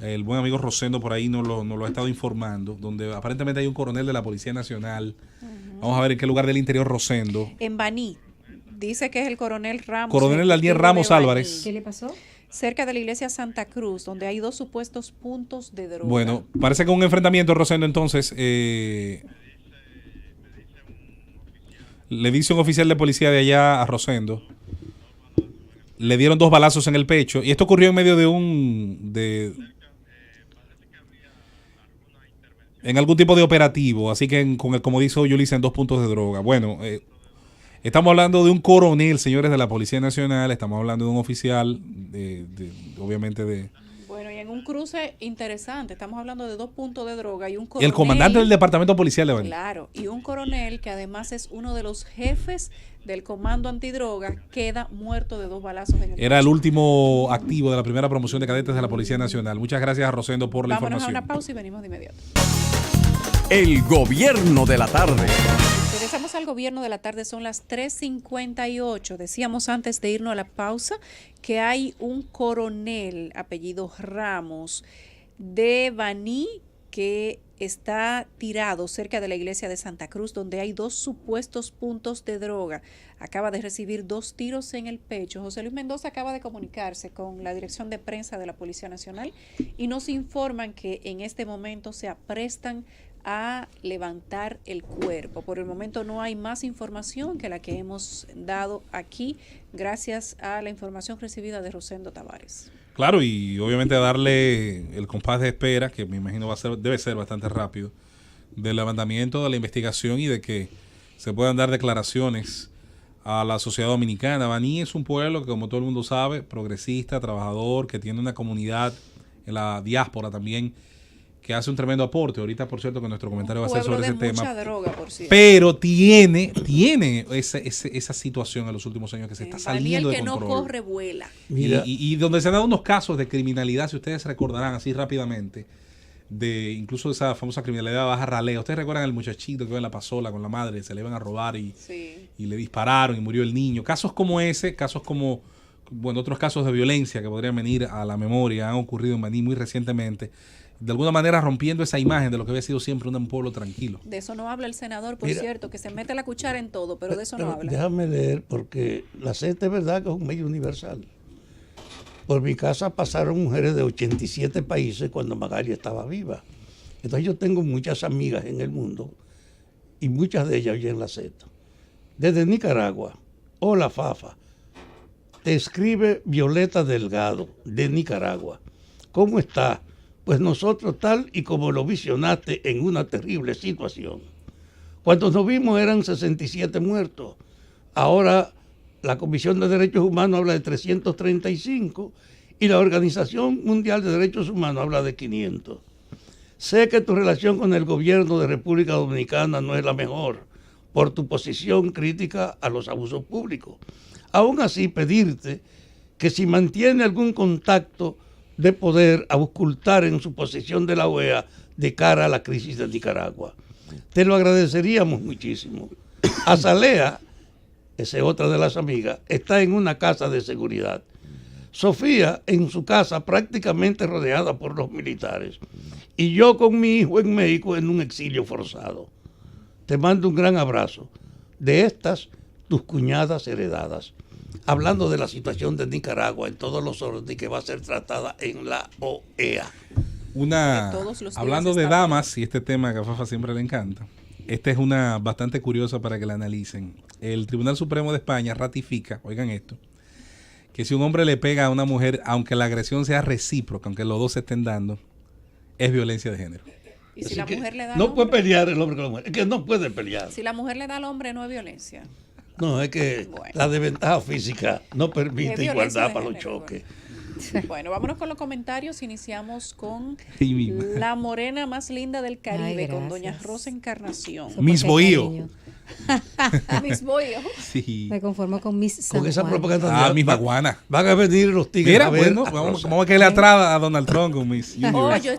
S3: El buen amigo Rosendo por ahí nos lo ha estado informando, donde aparentemente hay un coronel de la Policía Nacional. Vamos a ver en qué lugar del interior Rosendo.
S2: En Baní. Dice que es el coronel Ramos.
S3: Coronel Daniel Ramos Álvarez.
S5: ¿Qué le pasó?
S2: Cerca de la iglesia Santa Cruz, donde hay 2 supuestos puntos de droga.
S3: Bueno, parece que un enfrentamiento, Rosendo, entonces, le dice un oficial de policía de allá a Rosendo, le dieron 2 balazos en el pecho, y esto ocurrió en medio en algún tipo de operativo, así que como dice Yulisa, en 2 puntos de droga. Bueno, estamos hablando de un coronel, señores, de la Policía Nacional, estamos hablando de un oficial, obviamente de...
S2: Bueno, y en un cruce interesante, estamos hablando de 2 puntos de droga y un coronel...
S3: El comandante del departamento policial de Baní.
S2: Claro, y un coronel que además es uno de los jefes del comando antidroga, queda muerto de 2 balazos en el
S3: Era el
S2: pecho.
S3: último activo de la primera promoción de cadetes de la Policía Nacional. Muchas gracias a Rosendo por la
S2: Vámonos
S3: información.
S2: a una pausa y venimos de inmediato.
S1: El gobierno de la tarde.
S2: Regresamos al gobierno de la tarde, son las 3:58. Decíamos antes de irnos a la pausa que hay un coronel apellido Ramos de Baní que está tirado cerca de la iglesia de Santa Cruz, donde hay 2 supuestos puntos de droga. Acaba de recibir 2 tiros en el pecho. José Luis Mendoza acaba de comunicarse con la dirección de prensa de la Policía Nacional y nos informan que en este momento se aprestan a levantar el cuerpo. Por el momento no hay más información que la que hemos dado aquí, gracias a la información recibida de Rosendo Tavares.
S3: Claro, y obviamente darle el compás de espera, que me imagino debe ser bastante rápido, del levantamiento de la investigación y de que se puedan dar declaraciones a la sociedad dominicana. Baní es un pueblo que, como todo el mundo sabe, progresista, trabajador, que tiene una comunidad en la diáspora también, que hace un tremendo aporte. Ahorita, por cierto, que nuestro comentario va a ser sobre ese tema.
S2: Mucha droga, por cierto.
S3: Pero tiene esa situación en los últimos años que se está saliendo de control.
S2: El que no corre, vuela.
S3: Y donde se han dado unos casos de criminalidad, si ustedes recordarán así rápidamente, de incluso esa famosa criminalidad baja ralea. Ustedes recuerdan el muchachito que iba en la pasola con la madre, se le iban a robar y le dispararon y murió el niño. Casos como ese, casos como bueno, otros casos de violencia que podrían venir a la memoria han ocurrido en Baní muy recientemente, de alguna manera rompiendo esa imagen de lo que había sido siempre un pueblo tranquilo.
S2: De eso no habla el senador, por cierto, que se mete la cuchara en todo, pero de eso no habla.
S4: Déjame leer, porque la CETA es verdad que es un medio universal. Por mi casa pasaron mujeres de 87 países cuando Magali estaba viva. Entonces yo tengo muchas amigas en el mundo y muchas de ellas oyen la CETA. Desde Nicaragua, hola Fafa, te escribe Violeta Delgado de Nicaragua. ¿Cómo está? Pues nosotros tal y como lo visionaste en una terrible situación. Cuando nos vimos eran 67 muertos. Ahora la Comisión de Derechos Humanos habla de 335 y la Organización Mundial de Derechos Humanos habla de 500. Sé que tu relación con el gobierno de República Dominicana no es la mejor por tu posición crítica a los abusos públicos. Aún así, pedirte que si mantiene algún contacto de poder, auscultar en su posición de la OEA de cara a la crisis de Nicaragua. Te lo agradeceríamos muchísimo. Azalea, esa es otra de las amigas, está en una casa de seguridad. Sofía en su casa prácticamente rodeada por los militares. Y yo con mi hijo en México en un exilio forzado. Te mando un gran abrazo. De estas, tus cuñadas heredadas. Hablando de la situación de Nicaragua en todos los órdenes y que va a ser tratada en la OEA.
S3: Hablando de damas y este tema que a Fafa siempre le encanta, esta es una bastante curiosa para que la analicen. El Tribunal Supremo de España ratifica, oigan esto, que si un hombre le pega a una mujer, aunque la agresión sea recíproca, aunque los dos se estén dando, es violencia de género.
S2: Y si la mujer le da
S4: no puede pelear el hombre con la mujer, es que no puede pelear.
S2: Si la mujer le da al hombre, no es violencia.
S4: No, es que la desventaja física no permite igualdad para los choques.
S2: Bueno, vámonos con los comentarios. Iniciamos con la morena más linda del Caribe, con doña Rosa Encarnación.
S3: Miss Bohío.
S2: Miss Bohío.
S5: Sí. Me conformo con Miss San
S4: Con esa
S5: Juan.
S4: propaganda.
S3: Miss Maguana.
S4: Van a venir los tigres.
S3: Mira,
S4: a ver
S3: bueno,
S4: a
S3: vamos
S4: Rosa.
S3: a que le atrada a Donald Trump con Miss
S2: Universe.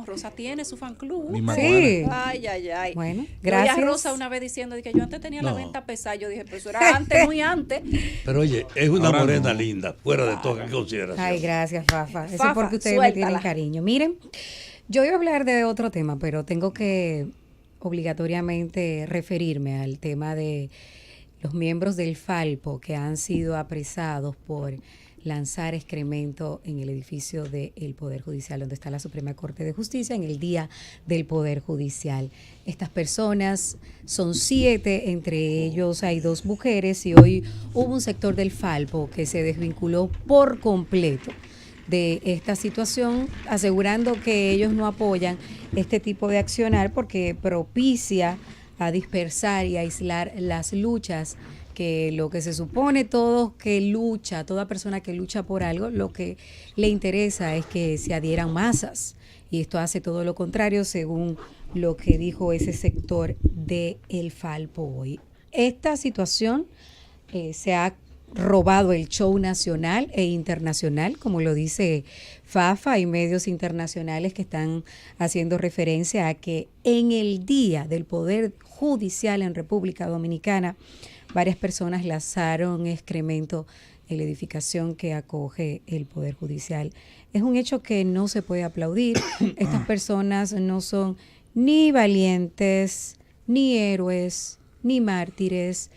S2: Rosa tiene su fan club.
S5: Sí.
S2: Ay.
S5: Bueno, gracias.
S2: Yo Rosa una vez diciendo que yo antes tenía la venta pesada. Yo dije, pero eso era antes, muy antes.
S4: Pero oye, es una
S3: Ahora
S4: morena
S3: no.
S4: linda, fuera de toda consideración.
S5: Ay, gracias, Fafa. Eso
S2: Fafa,
S5: es porque ustedes
S2: suéltala.
S5: me tienen cariño. Miren, yo iba a hablar de otro tema, pero tengo que obligatoriamente referirme al tema de los miembros del Falpo que han sido apresados por lanzar excremento en el edificio del Poder Judicial, donde está la Suprema Corte de Justicia, en el Día del Poder Judicial. Estas personas son 7, entre ellos hay 2 mujeres, y hoy hubo un sector del Falpo que se desvinculó por completo de esta situación, asegurando que ellos no apoyan este tipo de accionar porque propicia a dispersar y aislar las luchas, que lo que se supone toda persona que lucha por algo, lo que le interesa es que se adhieran masas, y esto hace todo lo contrario según lo que dijo ese sector de El Falpo hoy. Esta situación se ha robado el show nacional e internacional, como lo dice Fafa. Hay medios internacionales que están haciendo referencia a que en el Día del Poder Judicial en República Dominicana, varias personas lanzaron excremento en la edificación que acoge el Poder Judicial. Es un hecho que no se puede aplaudir. Estas personas no son ni valientes, ni héroes, ni mártires.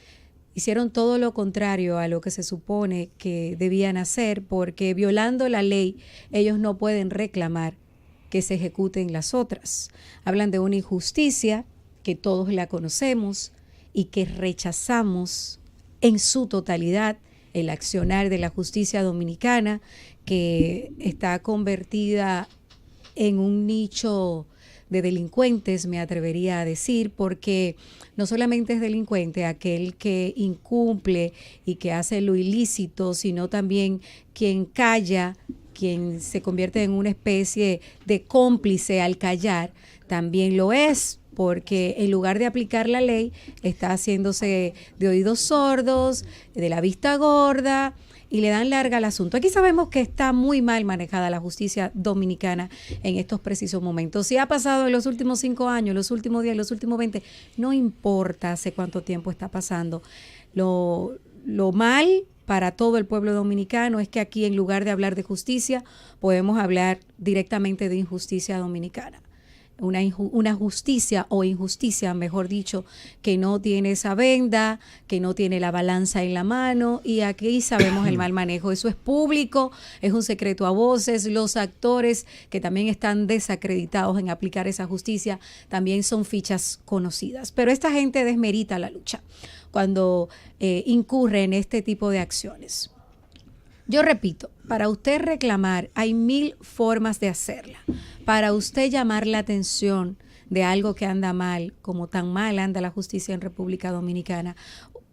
S5: Hicieron todo lo contrario a lo que se supone que debían hacer, porque violando la ley ellos no pueden reclamar que se ejecuten las otras. Hablan de una injusticia que todos la conocemos y que rechazamos en su totalidad, el accionar de la justicia dominicana, que está convertida en un nicho de delincuentes, me atrevería a decir, porque no solamente es delincuente aquel que incumple y que hace lo ilícito, sino también quien calla, quien se convierte en una especie de cómplice al callar, también lo es, porque en lugar de aplicar la ley, está haciéndose de oídos sordos, de la vista gorda, y le dan larga al asunto. Aquí sabemos que está muy mal manejada la justicia dominicana en estos precisos momentos. Si ha pasado en los últimos 5 años, los últimos 10, los últimos 20, no importa hace cuánto tiempo está pasando. Lo mal para todo el pueblo dominicano es que aquí, en lugar de hablar de justicia, podemos hablar directamente de injusticia dominicana. Una justicia o injusticia, mejor dicho, que no tiene esa venda, que no tiene la balanza en la mano, y aquí sabemos el mal manejo. Eso es público, es un secreto a voces. Los actores que también están desacreditados en aplicar esa justicia también son fichas conocidas. Pero esta gente desmerita la lucha cuando incurre en este tipo de acciones. Yo repito, para usted reclamar hay 1000 formas de hacerla. Para usted llamar la atención de algo que anda mal, como tan mal anda la justicia en República Dominicana,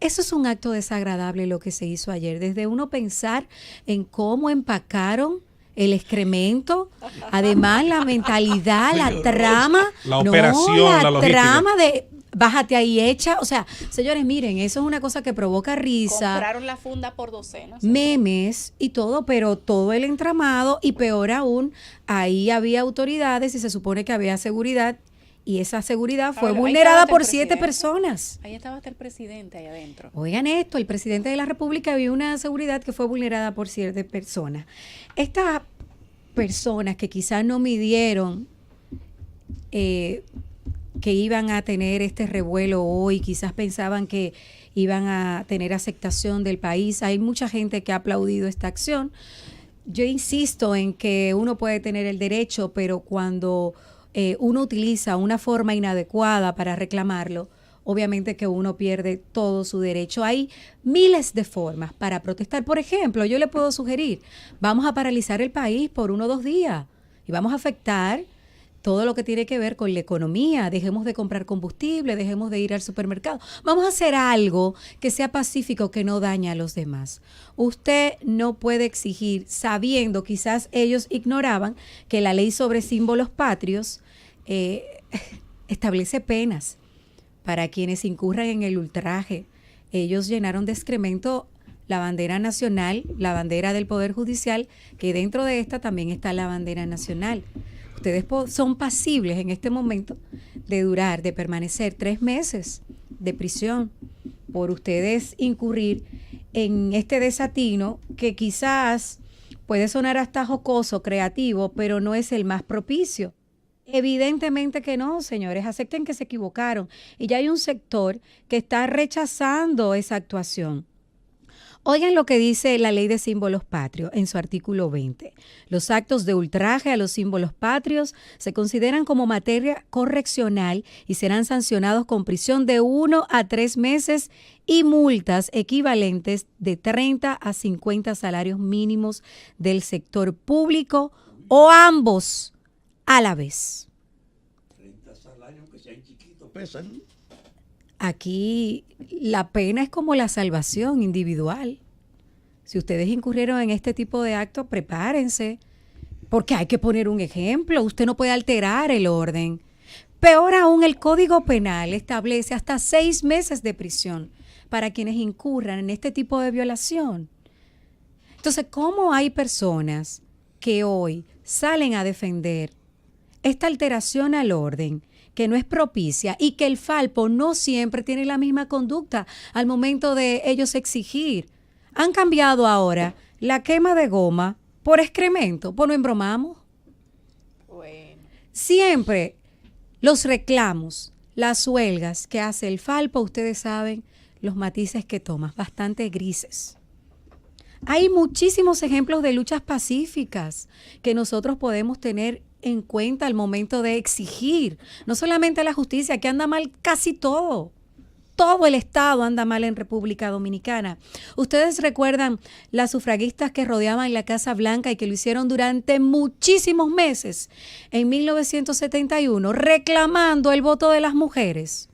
S5: eso es un acto desagradable lo que se hizo ayer. Desde uno pensar en cómo empacaron el excremento, además la mentalidad, la trama,
S3: la operación, la logística.
S5: Trama de bájate ahí hecha, o sea, señores, miren, eso es una cosa que provoca risa.
S2: Compraron la funda por docenas.
S5: Memes y todo, pero todo el entramado, y peor aún, ahí había autoridades y se supone que había seguridad, y esa seguridad fue vulnerada por 7 personas.
S2: Ahí estaba hasta el presidente ahí adentro.
S5: Oigan esto, el presidente de la República vio una seguridad que fue vulnerada por 7 personas. Estas personas que quizás no midieron que iban a tener este revuelo hoy, quizás pensaban que iban a tener aceptación del país. Hay mucha gente que ha aplaudido esta acción. Yo insisto en que uno puede tener el derecho, pero cuando uno utiliza una forma inadecuada para reclamarlo, obviamente que uno pierde todo su derecho. Hay miles de formas para protestar. Por ejemplo, yo le puedo sugerir, vamos a paralizar el país por 1 o 2 días y vamos a afectar todo lo que tiene que ver con la economía. Dejemos de comprar combustible, dejemos de ir al supermercado. Vamos a hacer algo que sea pacífico, que no dañe a los demás. Usted no puede exigir, sabiendo, quizás ellos ignoraban, que la ley sobre símbolos patrios establece penas para quienes incurran en el ultraje. Ellos llenaron de excremento la bandera nacional, la bandera del Poder Judicial, que dentro de esta también está la bandera nacional. Ustedes son pasibles en este momento de permanecer 3 meses de prisión por ustedes incurrir en este desatino que quizás puede sonar hasta jocoso, creativo, pero no es el más propicio. Evidentemente que no, señores, acepten que se equivocaron y ya hay un sector que está rechazando esa actuación. Oigan lo que dice la Ley de Símbolos Patrios en su artículo 20. Los actos de ultraje a los símbolos patrios se consideran como materia correccional y serán sancionados con prisión de 1 a 3 meses y multas equivalentes de 30 a 50 salarios mínimos del sector público o ambos a la vez.
S4: 30 salarios que sean chiquitos pesan.
S5: Aquí la pena es como la salvación individual. Si ustedes incurrieron en este tipo de actos, prepárense, porque hay que poner un ejemplo. Usted no puede alterar el orden. Peor aún, el Código Penal establece hasta 6 meses de prisión para quienes incurran en este tipo de violación. Entonces, ¿cómo hay personas que hoy salen a defender esta alteración al orden, que no es propicia, y que el Falpo no siempre tiene la misma conducta al momento de ellos exigir? Han cambiado ahora la quema de goma por excremento. ¿Pues no embromamos?
S2: Bueno.
S5: Siempre los reclamos, las huelgas que hace el Falpo, ustedes saben los matices que toma, bastante grises. Hay muchísimos ejemplos de luchas pacíficas que nosotros podemos tener en cuenta al momento de exigir, no solamente la justicia, que anda mal casi todo. Todo el Estado anda mal en República Dominicana. Ustedes recuerdan las sufragistas que rodeaban la Casa Blanca y que lo hicieron durante muchísimos meses en 1971, reclamando el voto de las mujeres.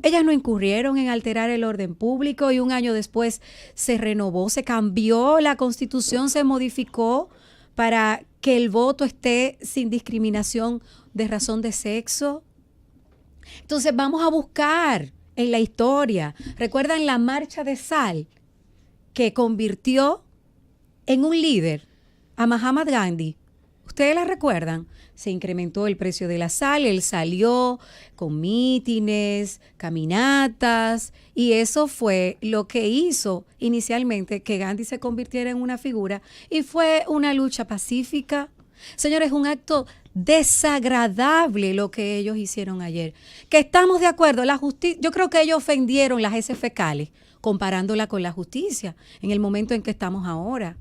S5: Ellas no incurrieron en alterar el orden público y un año después se renovó, se cambió la Constitución, se modificó para que el voto esté sin discriminación de razón de sexo. Entonces vamos a buscar en la historia. ¿Recuerdan la marcha de sal que convirtió en un líder a Mahatma Gandhi? ¿Ustedes la recuerdan? Se incrementó el precio de la sal, él salió con mítines, caminatas, y eso fue lo que hizo inicialmente que Gandhi se convirtiera en una figura, y fue una lucha pacífica. Señores, un acto desagradable lo que ellos hicieron ayer. Que estamos de acuerdo, la justicia, yo creo que ellos ofendieron las heces fecales, comparándola con la justicia, en el momento en que estamos ahora.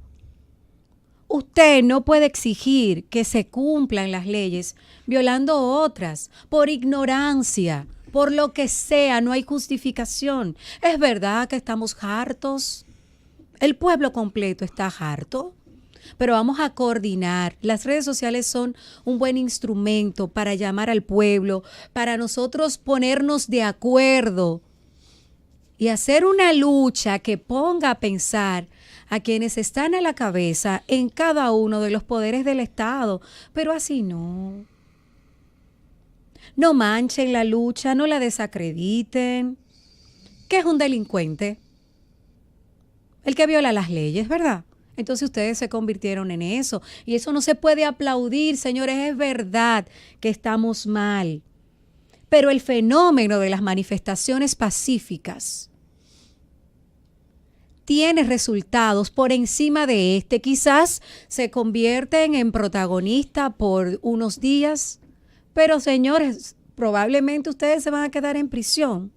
S5: Usted no puede exigir que se cumplan las leyes violando otras por ignorancia, por lo que sea, no hay justificación. Es verdad que estamos hartos, el pueblo completo está harto, pero vamos a coordinar. Las redes sociales son un buen instrumento para llamar al pueblo, para nosotros ponernos de acuerdo y hacer una lucha que ponga a pensar a quienes están a la cabeza en cada uno de los poderes del Estado. Pero así no. No manchen la lucha, no la desacrediten. ¿Qué es un delincuente? El que viola las leyes, ¿verdad? Entonces ustedes se convirtieron en eso. Y eso no se puede aplaudir, señores. Es verdad que estamos mal. Pero el fenómeno de las manifestaciones pacíficas tiene resultados por encima de este. Quizás se convierten en protagonista por unos días, pero señores, probablemente ustedes se van a quedar en prisión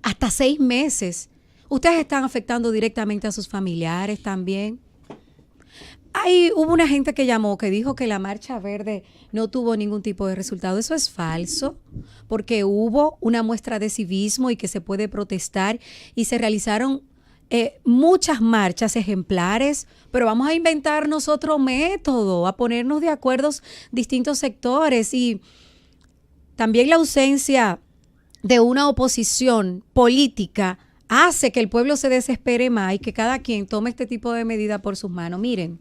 S5: hasta 6 meses. Ustedes están afectando directamente a sus familiares también. Hubo una gente que llamó, que dijo que la Marcha Verde no tuvo ningún tipo de resultado. Eso es falso, porque hubo una muestra de civismo y que se puede protestar y se realizaron muchas marchas ejemplares, pero vamos a inventarnos otro método, a ponernos de acuerdo distintos sectores, y también la ausencia de una oposición política hace que el pueblo se desespere más y que cada quien tome este tipo de medida por sus manos. Miren,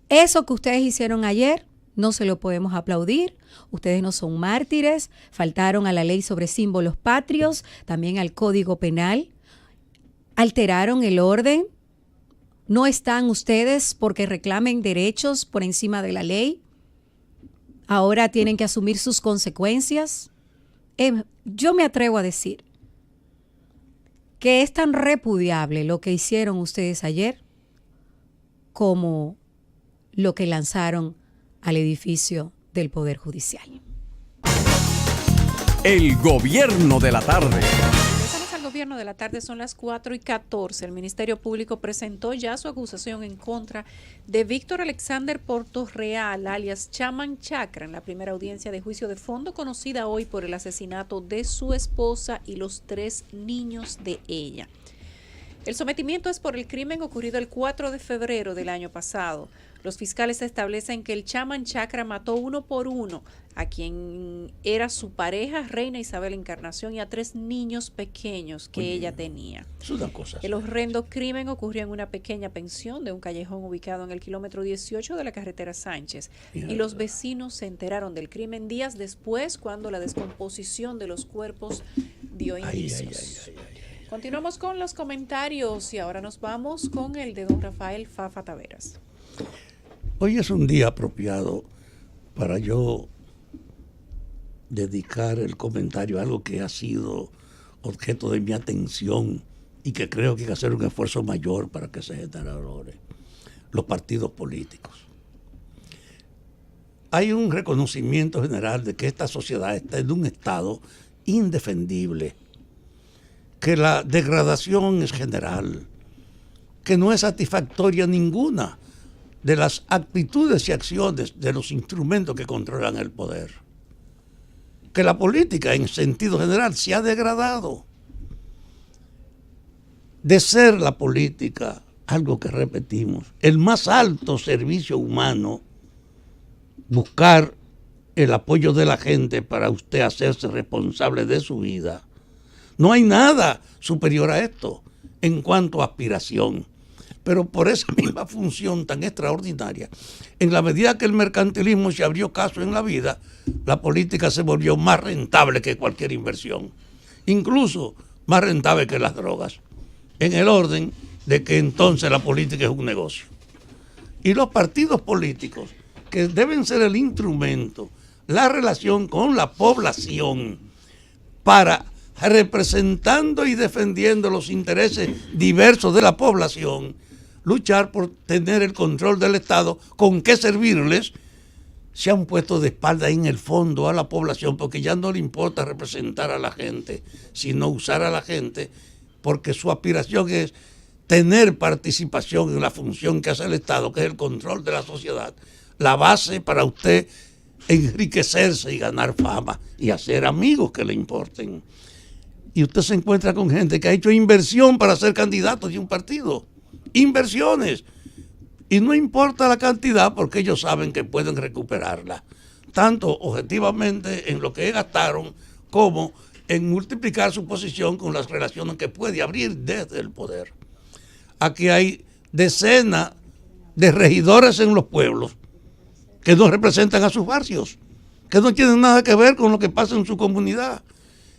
S5: eso que ustedes hicieron ayer no se lo podemos aplaudir. Ustedes no son mártires, faltaron a la ley sobre símbolos patrios, también al Código Penal. Alteraron el orden, no están ustedes porque reclamen derechos por encima de la ley, ahora tienen que asumir sus consecuencias. Yo me atrevo a decir que es tan repudiable lo que hicieron ustedes ayer como lo que lanzaron al edificio del Poder Judicial.
S1: El gobierno de la tarde.
S2: Gobierno de la tarde, son las 4:14. El Ministerio Público presentó ya su acusación en contra de Víctor Alexander Portorreal, alias Chaman Chakra, en la primera audiencia de juicio de fondo conocida hoy por el asesinato de su esposa y los 3 niños de ella. El sometimiento es por el crimen ocurrido el 4 de febrero del año pasado. Los fiscales establecen que el Chaman Chakra mató uno por uno a quien era su pareja, Reina Isabel Encarnación, y a 3 niños pequeños que ella tenía.
S4: Es una cosa.
S2: El horrendo crimen ocurrió en una pequeña pensión de un callejón ubicado en el kilómetro 18 de la carretera Sánchez. Y los vecinos se enteraron del crimen días después, cuando la descomposición de los cuerpos dio indicios. Continuamos con los comentarios y ahora nos vamos con el de don Rafael Fafa Taveras.
S4: Hoy es un día apropiado para yo dedicar el comentario a algo que ha sido objeto de mi atención y que creo que hay que hacer un esfuerzo mayor para que se valore: los partidos políticos. Hay un reconocimiento general de que esta sociedad está en un estado indefendible, que la degradación es general, que no es satisfactoria ninguna de las actitudes y acciones de los instrumentos que controlan el poder, que la política en sentido general se ha degradado. De ser la política, algo que repetimos, el más alto servicio humano, buscar el apoyo de la gente para usted hacerse responsable de su vida, no hay nada superior a esto en cuanto a aspiración. Pero por esa misma función tan extraordinaria, en la medida que el mercantilismo se abrió caso en la vida, la política se volvió más rentable que cualquier inversión, incluso más rentable que las drogas, en el orden de que entonces la política es un negocio. Y los partidos políticos, que deben ser el instrumento, la relación con la población, para, representando y defendiendo los intereses diversos de la población, luchar por tener el control del Estado, con qué servirles, se han puesto de espalda en el fondo a la población, porque ya no le importa representar a la gente, sino usar a la gente, porque su aspiración es tener participación en la función que hace el Estado, que es el control de la sociedad, la base para usted enriquecerse y ganar fama y hacer amigos que le importen. Y usted se encuentra con gente que ha hecho inversión para ser candidato de un partido, inversiones, y no importa la cantidad porque ellos saben que pueden recuperarla, tanto objetivamente en lo que gastaron como en multiplicar su posición con las relaciones que puede abrir desde el poder. Aquí hay decenas de regidores en los pueblos que no representan a sus barrios, que no tienen nada que ver con lo que pasa en su comunidad,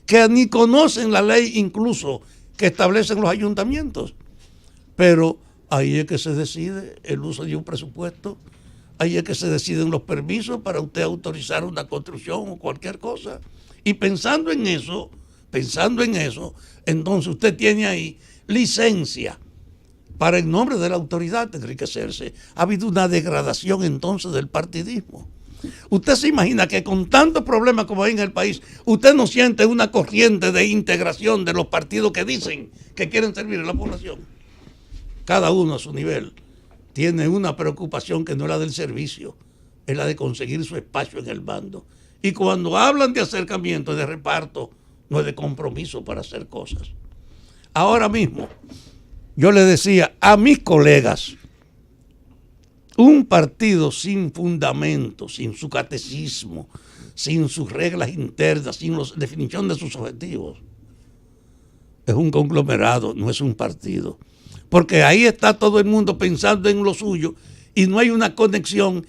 S4: que ni conocen la ley incluso que establecen los ayuntamientos. Pero ahí es que se decide el uso de un presupuesto, ahí es que se deciden los permisos para usted autorizar una construcción o cualquier cosa. Y pensando en eso, entonces usted tiene ahí licencia para en nombre de la autoridad enriquecerse. Ha habido una degradación entonces del partidismo. Usted se imagina que con tantos problemas como hay en el país, usted no siente una corriente de integración de los partidos que dicen que quieren servir a la población. Cada uno a su nivel tiene una preocupación que no es la del servicio, es la de conseguir su espacio en el bando. Y cuando hablan de acercamiento, de reparto, no es de compromiso para hacer cosas. Ahora mismo, yo le decía a mis colegas, un partido sin fundamento, sin su catecismo, sin sus reglas internas, sin la definición de sus objetivos, es un conglomerado, no es un partido. Porque ahí está todo el mundo pensando en lo suyo y no hay una conexión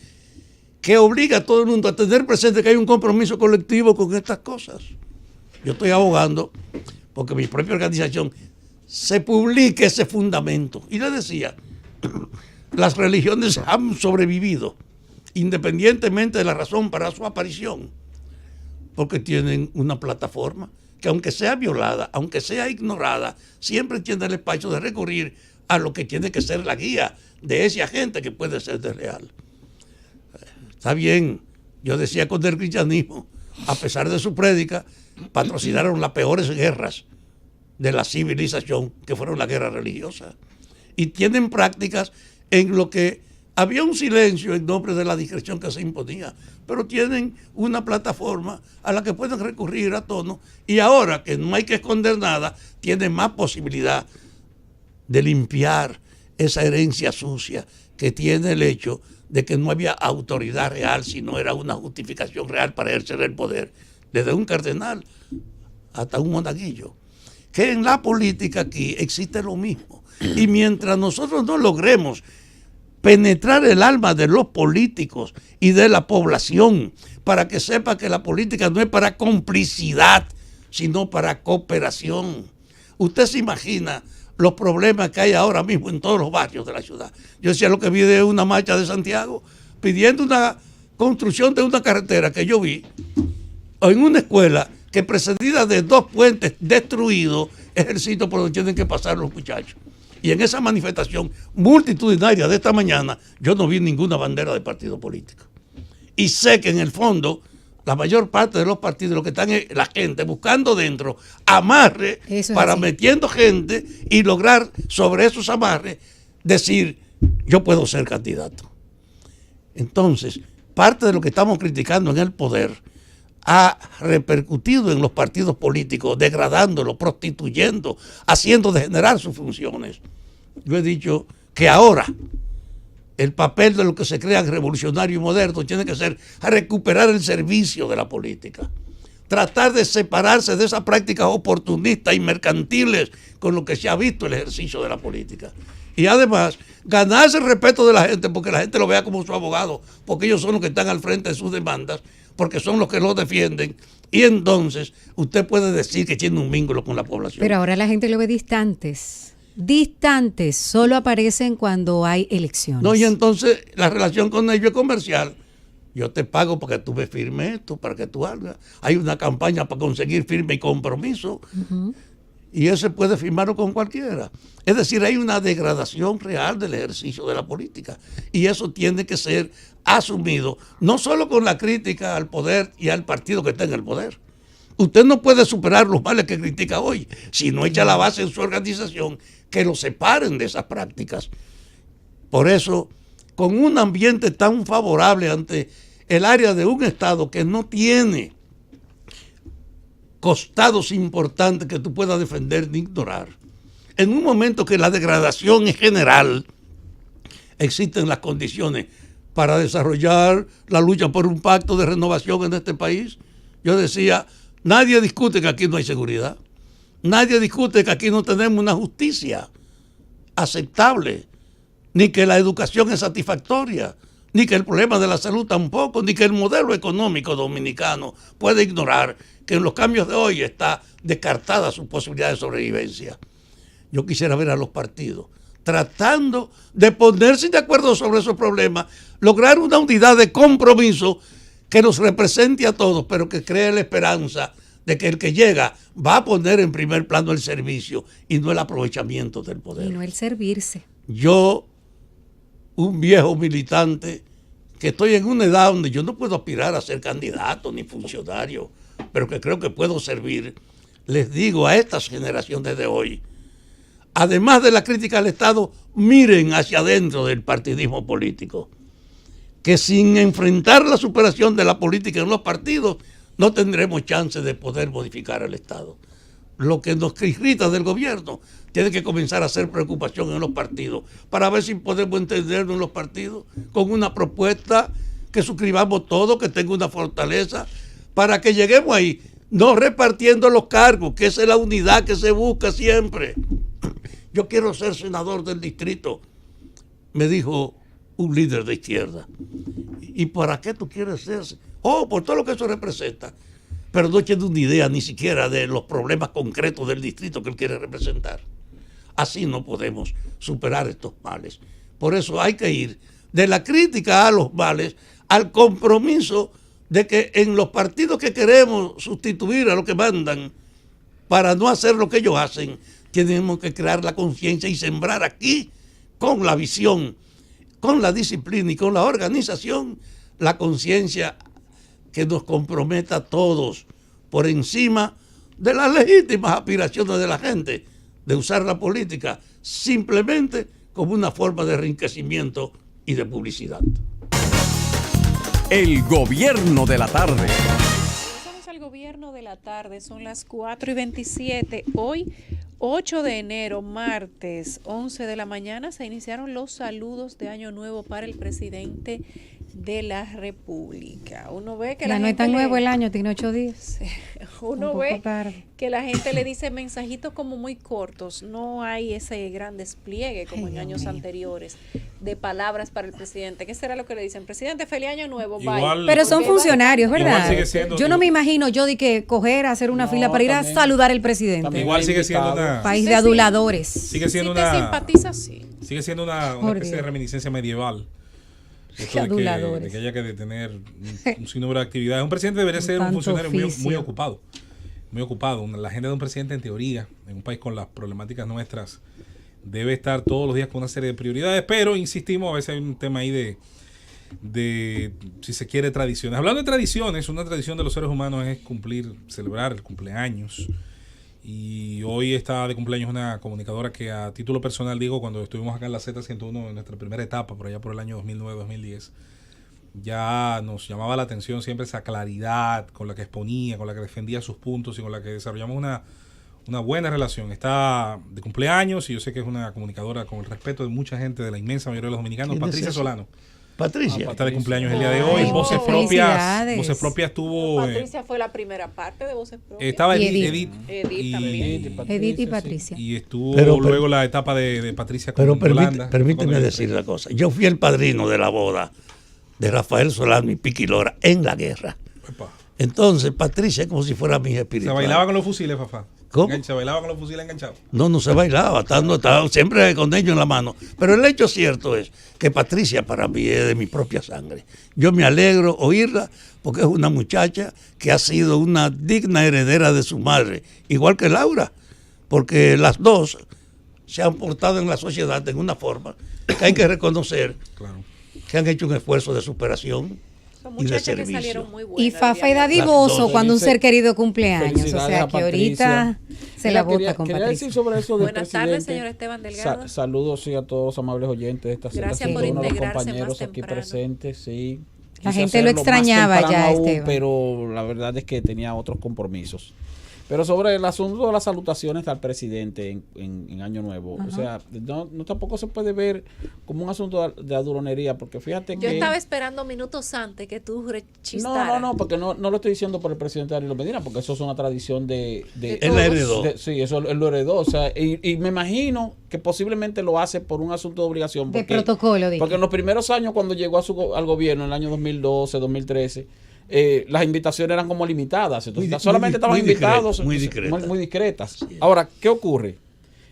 S4: que obliga a todo el mundo a tener presente que hay un compromiso colectivo con estas cosas. Yo estoy abogando porque mi propia organización se publique ese fundamento. Y le decía, las religiones han sobrevivido independientemente de la razón para su aparición, porque tienen una plataforma que aunque sea violada, aunque sea ignorada, siempre tiene el espacio de recurrir a lo que tiene que ser la guía de ese agente que puede ser desleal. Está bien, yo decía con el cristianismo, a pesar de su prédica, patrocinaron las peores guerras de la civilización, que fueron las guerras religiosas. Y tienen prácticas en lo que había un silencio en nombre de la discreción que se imponía, pero tienen una plataforma a la que pueden recurrir a tono, y ahora que no hay que esconder nada, tienen más posibilidad de limpiar esa herencia sucia que tiene el hecho de que no había autoridad real, sino era una justificación real para ejercer el poder, desde un cardenal hasta un monaguillo. Que en la política aquí existe lo mismo. Y mientras nosotros no logremos penetrar el alma de los políticos y de la población para que sepa que la política no es para complicidad, sino para cooperación. Usted se imagina los problemas que hay ahora mismo en todos los barrios de la ciudad. Yo decía lo que vi de una marcha de Santiago pidiendo una construcción de una carretera que yo vi en una escuela que precedida de 2 puentes destruidos es el sitio por donde tienen que pasar los muchachos. Y en esa manifestación multitudinaria de esta mañana yo no vi ninguna bandera de partido político. Y sé que en el fondo la mayor parte de los partidos, lo que están es la gente buscando dentro amarre para metiendo gente y lograr sobre esos amarres decir yo puedo ser candidato. Entonces, parte de lo que estamos criticando en el poder ha repercutido en los partidos políticos, degradándolos, prostituyendo, haciendo degenerar sus funciones. Yo he dicho que ahora el papel de lo que se crea revolucionario y moderno tiene que ser recuperar el servicio de la política. Tratar de separarse de esas prácticas oportunistas y mercantiles con lo que se ha visto el ejercicio de la política. Y además, ganarse el respeto de la gente, porque la gente lo vea como su abogado, porque ellos son los que están al frente de sus demandas, porque son los que lo defienden. Y entonces usted puede decir que tiene un vínculo con la población.
S5: Pero ahora la gente lo ve distantes. distantes, solo aparecen cuando hay elecciones.
S4: No, y entonces la relación con ellos es comercial. Yo te pago para que tú me firmes esto, para que tú hagas. Hay una campaña para conseguir firme y compromiso. Y eso se puede firmarlo con cualquiera. Es decir, hay una degradación real del ejercicio de la política. Y eso tiene que ser asumido, no solo con la crítica al poder y al partido que está en el poder. Usted no puede superar los males que critica hoy si no echa la base en su organización que lo separen de esas prácticas. Por eso, con un ambiente tan favorable ante el área de un Estado que no tiene costados importantes que tú puedas defender ni ignorar, en un momento que la degradación es general, existen las condiciones para desarrollar la lucha por un pacto de renovación en este país. Yo decía, nadie discute que aquí no hay seguridad, nadie discute que aquí no tenemos una justicia aceptable, ni que la educación es satisfactoria, ni que el problema de la salud tampoco, ni que el modelo económico dominicano puede ignorar que en los cambios de hoy está descartada su posibilidad de sobrevivencia. Yo quisiera ver a los partidos tratando de ponerse de acuerdo sobre esos problemas, lograr una unidad de compromiso que nos represente a todos, pero que cree la esperanza de que el que llega va a poner en primer plano el servicio y no el aprovechamiento del poder.
S5: Y no el servirse.
S4: Yo, un viejo militante, que estoy en una edad donde yo no puedo aspirar a ser candidato ni funcionario, pero que creo que puedo servir, les digo a estas generaciones de hoy, además de la crítica al Estado, miren hacia adentro del partidismo político, que sin enfrentar la superación de la política en los partidos, no tendremos chance de poder modificar el Estado. Lo que nos irrita del gobierno tiene que comenzar a ser preocupación en los partidos, para ver si podemos entendernos en los partidos con una propuesta que suscribamos todos, que tenga una fortaleza, para que lleguemos ahí, no repartiendo los cargos, que esa es la unidad que se busca siempre. Yo quiero ser senador del distrito, me dijo un líder de izquierda. ¿Y para qué tú quieres ser? Oh, por todo lo que eso representa. Pero no tiene una idea ni siquiera de los problemas concretos del distrito que él quiere representar. Así no podemos superar estos males. Por eso hay que ir de la crítica a los males al compromiso de que en los partidos que queremos sustituir a lo que mandan para no hacer lo que ellos hacen, tenemos que crear la conciencia y sembrar aquí, con la visión, con la disciplina y con la organización, la conciencia que nos comprometa a todos por encima de las legítimas aspiraciones de la gente de usar la política simplemente como una forma de enriquecimiento y de publicidad.
S1: El gobierno de la tarde.
S2: Regresamos al gobierno de la tarde, son las 4:27. Hoy, 8 de enero, martes, 11 de la mañana, se iniciaron los saludos de Año Nuevo para el presidente de la República. Uno ve que
S5: ya no es tan nuevo el año, tiene 8 días.
S2: Uno ve que la gente le dice mensajitos como muy cortos, no hay ese gran despliegue como en años anteriores de palabras para el presidente. ¿Qué será lo que le dicen? Presidente, feliz año nuevo, bye.
S5: Pero son funcionarios, ¿verdad? Yo no me imagino yo de que coger, hacer una fila para ir a saludar al presidente.
S3: Igual sigue siendo una
S5: país de aduladores.
S3: Sigue siendo
S2: si te simpatiza, sí.
S3: Sigue siendo una especie de reminiscencia medieval. Esto de que haya que detener un sinnúmero de actividades. Un presidente debería ser un funcionario muy ocupado. Muy ocupado. La agenda de un presidente, en teoría, en un país con las problemáticas nuestras, debe estar todos los días con una serie de prioridades, pero insistimos, a veces hay un tema ahí de si se quiere, tradiciones. Hablando de tradiciones, una tradición de los seres humanos es celebrar el cumpleaños. Y hoy está de cumpleaños una comunicadora que, a título personal digo, cuando estuvimos acá en la Z101 en nuestra primera etapa, por allá por el año 2009-2010, ya nos llamaba la atención siempre esa claridad con la que exponía, con la que defendía sus puntos y con la que desarrollamos una buena relación. Está de cumpleaños y yo sé que es una comunicadora con el respeto de mucha gente, de la inmensa mayoría de los dominicanos, Patricia Solano.
S4: Patricia.
S3: Está de cumpleaños el día de hoy. Voces propias tuvo.
S2: Patricia fue la primera parte de Voces Propias.
S3: Estaba Edith
S2: también.
S5: Edith y Patricia.
S3: Y estuvo luego la etapa de Patricia con Yolanda.
S4: Permíteme decir una cosa. Yo fui el padrino de la boda de Rafael Solano y Piqui Lora en la guerra. Entonces, Patricia es como si fuera mi espiritual.
S3: ¿Se bailaba con los fusiles, Fafá?
S4: ¿Cómo?
S3: ¿Bailaba con los fusiles enganchados?
S4: No se bailaba, estaba siempre con ellos en la mano. Pero el hecho cierto es que Patricia para mí es de mi propia sangre. Yo me alegro oírla porque es una muchacha que ha sido una digna heredera de su madre, igual que Laura, porque las dos se han portado en la sociedad en una forma que hay que reconocer que han hecho un esfuerzo de superación y de servicio.
S5: Y Fafa y dadivoso cuando un ser querido cumpleaños, o sea que ahorita se la bota con Patricia.
S16: Decir sobre eso del
S2: Buenas tardes, señor Esteban Delgado.
S16: Saludos a todos los amables oyentes de esta
S2: Gracias por integrarse
S16: los compañeros
S2: más
S16: aquí
S2: temprano.
S16: presentes, sí.
S5: La
S16: Quise
S5: gente lo
S16: hacerlo más
S5: extrañaba
S16: temprano
S5: ya,
S16: aún,
S5: Esteban.
S16: pero la verdad es que tenía otros compromisos. Pero sobre el asunto de las salutaciones al presidente en Año Nuevo, o sea, no tampoco se puede ver como un asunto de adulonería, porque fíjate que...
S2: Yo estaba esperando minutos antes que tú rechistaras.
S16: No, porque no lo estoy diciendo por el presidente Danilo Medina, porque eso es una tradición de
S4: él la heredó.
S16: Sí, eso él lo heredó, o sea, y me imagino que posiblemente lo hace por un asunto de obligación.
S5: De protocolo, digo.
S16: Porque en los primeros años, cuando llegó al gobierno, en el año 2012, 2013, las invitaciones eran como limitadas, entonces solamente estaban invitados muy discretas. Ahora, ¿qué ocurre?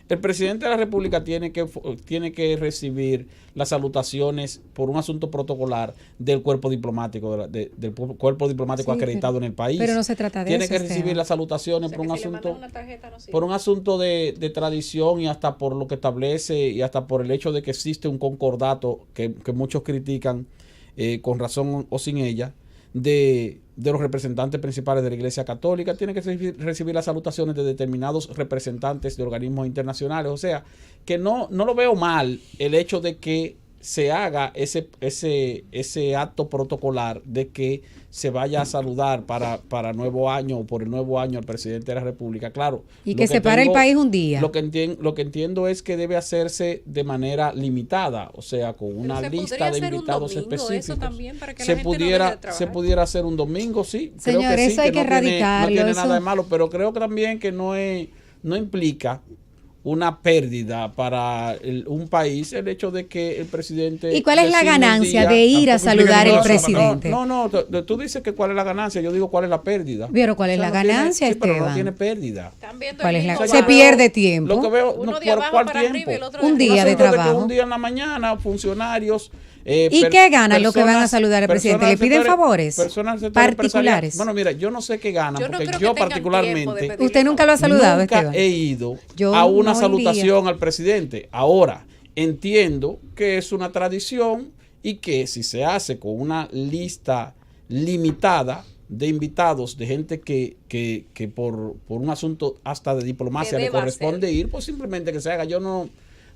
S16: El presidente de la República tiene que recibir las salutaciones por un asunto protocolar del cuerpo diplomático del cuerpo diplomático acreditado en el país.
S5: Pero no se trata de
S16: tiene
S5: eso.
S16: Tiene que recibir las salutaciones por un asunto de tradición y hasta por lo que establece y hasta por el hecho de que existe un concordato que muchos critican con razón o sin ella de los representantes principales de la Iglesia Católica. Tiene que recibir las salutaciones de determinados representantes de organismos internacionales. O sea, que no lo veo mal el hecho de que se haga ese acto protocolar de que se vaya a saludar para nuevo año o por el nuevo año al presidente de la República. Claro.
S5: Y que separe el país un día.
S16: Lo que entiendo es que debe hacerse de manera limitada, o sea, con una lista de invitados específicos. Se pudiera hacer un domingo, sí.
S5: Señor,
S16: creo que
S5: eso
S16: sí,
S5: hay
S16: que
S5: que erradicarlo.
S16: No tiene nada de malo, pero creo que también que no implica una pérdida para un país el hecho de que el presidente...
S5: ¿Y cuál es la ganancia de ir a saludar al presidente?
S16: No, tú dices que cuál es la ganancia, yo digo cuál es la pérdida.
S5: Pero ¿cuál es la ganancia,
S16: Esteban? Pero no tiene pérdida.
S5: ¿Cuál es la? Se pierde tiempo.
S16: Lo que veo, ¿por cuál tiempo?
S5: Un día de trabajo.
S16: Un día en la mañana, funcionarios...
S5: ¿Y qué ganan los que van a saludar al presidente? ¿Le piden favores particulares?
S16: Bueno, mira, yo no sé qué ganan, porque yo particularmente...
S5: ¿Usted nunca lo ha saludado,
S16: nunca
S5: Esteban?
S16: he ido a una salutación al presidente. Ahora, entiendo que es una tradición y que si se hace con una lista limitada de invitados, de gente que por un asunto hasta de diplomacia le corresponde ir, pues simplemente que se haga. Yo no...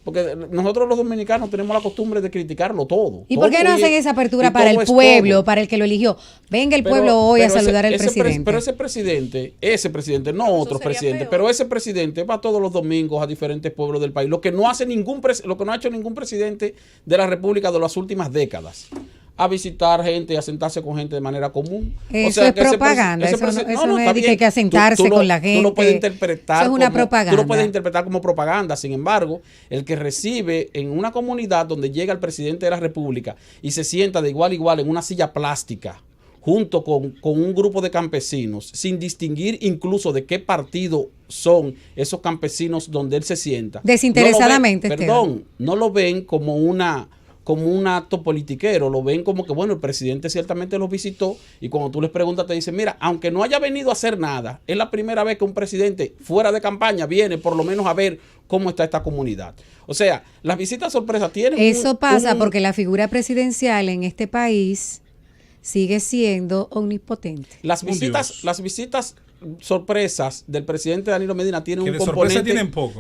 S16: Porque nosotros los dominicanos tenemos la costumbre de criticarlo todo.
S5: ¿Y por qué no hacen esa apertura para el pueblo, para el que lo eligió? Venga el pueblo hoy a saludar al presidente.
S16: Pero ese presidente, no otros presidentes, pero ese presidente va todos los domingos a diferentes pueblos del país. Lo que no ha hecho ningún presidente de la República de las últimas décadas. A visitar gente y a sentarse con gente de manera común.
S5: Eso es propaganda. Eso no es que hay que sentarse con la gente.
S16: Tú lo puedes interpretar.
S5: Eso es una propaganda.
S16: Tú lo puedes interpretar como propaganda. Sin embargo, el que recibe en una comunidad donde llega el presidente de la República y se sienta de igual a igual en una silla plástica junto con un grupo de campesinos, sin distinguir incluso de qué partido son esos campesinos donde él se sienta.
S5: Desinteresadamente.
S16: No lo ven como un acto politiquero, lo ven como que, bueno, el presidente ciertamente los visitó y cuando tú les preguntas te dicen, mira, aunque no haya venido a hacer nada, es la primera vez que un presidente fuera de campaña viene por lo menos a ver cómo está esta comunidad. O sea, las visitas sorpresas tienen...
S5: Eso pasa porque la figura presidencial en este país sigue siendo omnipotente.
S16: Las visitas sorpresas del presidente Danilo Medina tienen un componente,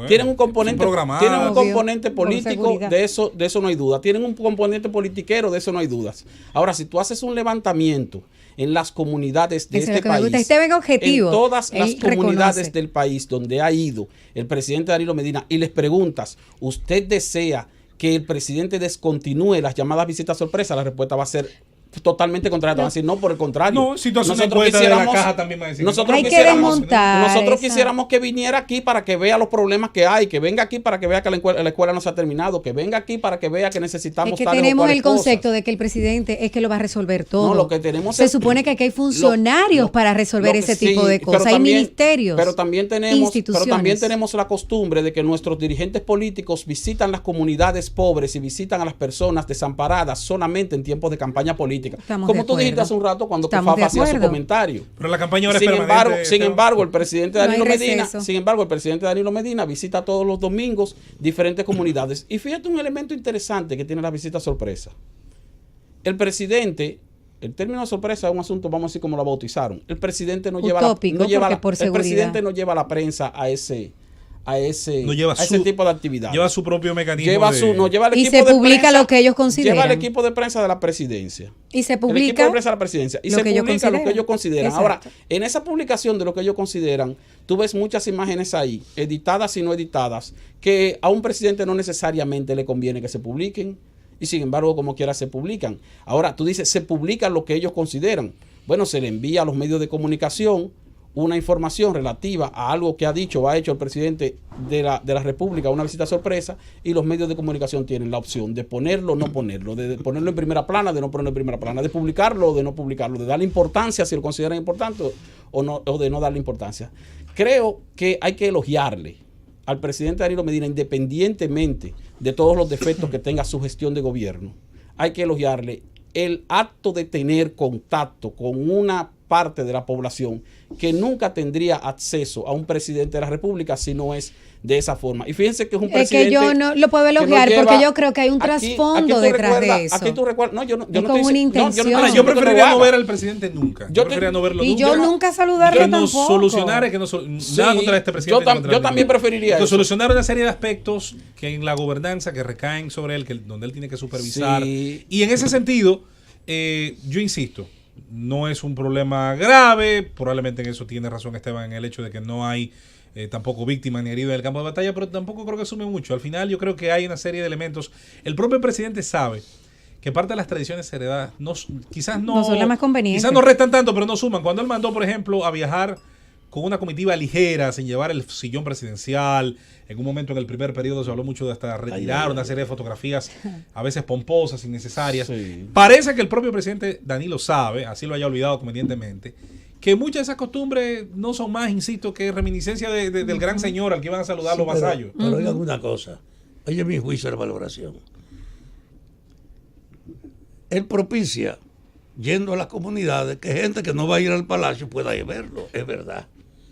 S16: tienen un componente político, de eso no hay duda, tienen un componente politiquero, de eso no hay dudas. Ahora, si tú haces un levantamiento en las comunidades de este país, en todas las comunidades del país donde ha ido el presidente Danilo Medina y les preguntas, ¿usted desea que el presidente descontinúe las llamadas visitas sorpresas? La respuesta va a ser totalmente contrario. Van a decir, no, por el contrario.
S3: No, si tú haces una encuesta de la caja también va a decir.
S5: Hay que desmontar.
S16: Nosotros quisiéramos que viniera aquí para que vea los problemas que hay, que venga aquí para que vea que la escuela no se ha terminado, que venga aquí para que vea que necesitamos
S5: es que tenemos el concepto de que el presidente es que lo va a resolver todo.
S16: No, lo que tenemos
S5: se supone que aquí hay funcionarios para resolver ese tipo de cosas. Hay ministerios.
S16: Pero también tenemos la costumbre de que nuestros dirigentes políticos visitan las comunidades pobres y visitan a las personas desamparadas solamente en tiempos de campaña política. Como tú dijiste hace un rato cuando Fafa hacía su comentario.
S3: Pero la campaña ahora es permanente.
S16: Sin embargo, el presidente Danilo Medina visita todos los domingos diferentes comunidades. Y fíjate un elemento interesante que tiene la visita sorpresa. El presidente, el término sorpresa es un asunto, vamos a decir como lo bautizaron. El presidente no lleva la prensa a ese tipo de actividad.
S3: Lleva su propio mecanismo.
S5: Y se publica lo que ellos consideran.
S16: Lleva el equipo de prensa de la presidencia.
S5: Y se publica
S16: el equipo de prensa de la presidencia. Y se publica lo que ellos consideran.
S5: Exacto.
S16: Ahora, en esa publicación de lo que ellos consideran, tú ves muchas imágenes ahí, editadas y no editadas, que a un presidente no necesariamente le conviene que se publiquen. Y sin embargo, como quiera, se publican. Ahora, tú dices, se publica lo que ellos consideran. Bueno, se le envía a los medios de comunicación una información relativa a algo que ha dicho o ha hecho el presidente de la República, una visita sorpresa, y los medios de comunicación tienen la opción de ponerlo o no ponerlo, de ponerlo en primera plana, de no ponerlo en primera plana, de publicarlo o de no publicarlo, de darle importancia si lo consideran importante o de no darle importancia. Creo que hay que elogiarle al presidente Danilo Medina, independientemente de todos los defectos que tenga su gestión de gobierno. Hay que elogiarle el acto de tener contacto con una parte de la población que nunca tendría acceso a un presidente de la República si no es de esa forma. Y fíjense que es un presidente...
S5: Es que yo no lo puedo elogiar porque yo creo que hay un trasfondo detrás de eso.
S16: Aquí tú recuerdas... No, yo no
S5: con una intención.
S3: Yo preferiría no ver al presidente nunca. Yo preferiría no verlo nunca.
S5: Y yo nunca saludarlo
S3: tampoco.
S5: tampoco.
S3: Nada contra este presidente.
S16: Yo también preferiría eso.
S3: Solucionar una serie de aspectos que en la gobernanza que recaen sobre él, donde él tiene que supervisar. Sí. Y en ese sentido, yo insisto, no es un problema grave, probablemente en eso tiene razón Esteban, en el hecho de que no hay tampoco víctimas ni heridos en el campo de batalla, pero tampoco creo que sume mucho. Al final yo creo que hay una serie de elementos. El propio presidente sabe que parte de las tradiciones heredadas quizás no
S5: son las más convenientes.
S3: Quizás no restan tanto, pero no suman. Cuando él mandó, por ejemplo, a viajar con una comitiva ligera, sin llevar el sillón presidencial, en un momento en el primer periodo se habló mucho de hasta retirar una serie de fotografías a veces pomposas, innecesarias. Sí. Parece que el propio presidente Danilo sabe, así lo haya olvidado convenientemente, que muchas de esas costumbres no son más, insisto, que reminiscencia del gran señor al que iban a saludar los vasallos.
S4: Pero oigan una cosa, oye mi juicio de valoración. Él propicia, yendo a las comunidades, que gente que no va a ir al palacio pueda ir a verlo, es verdad.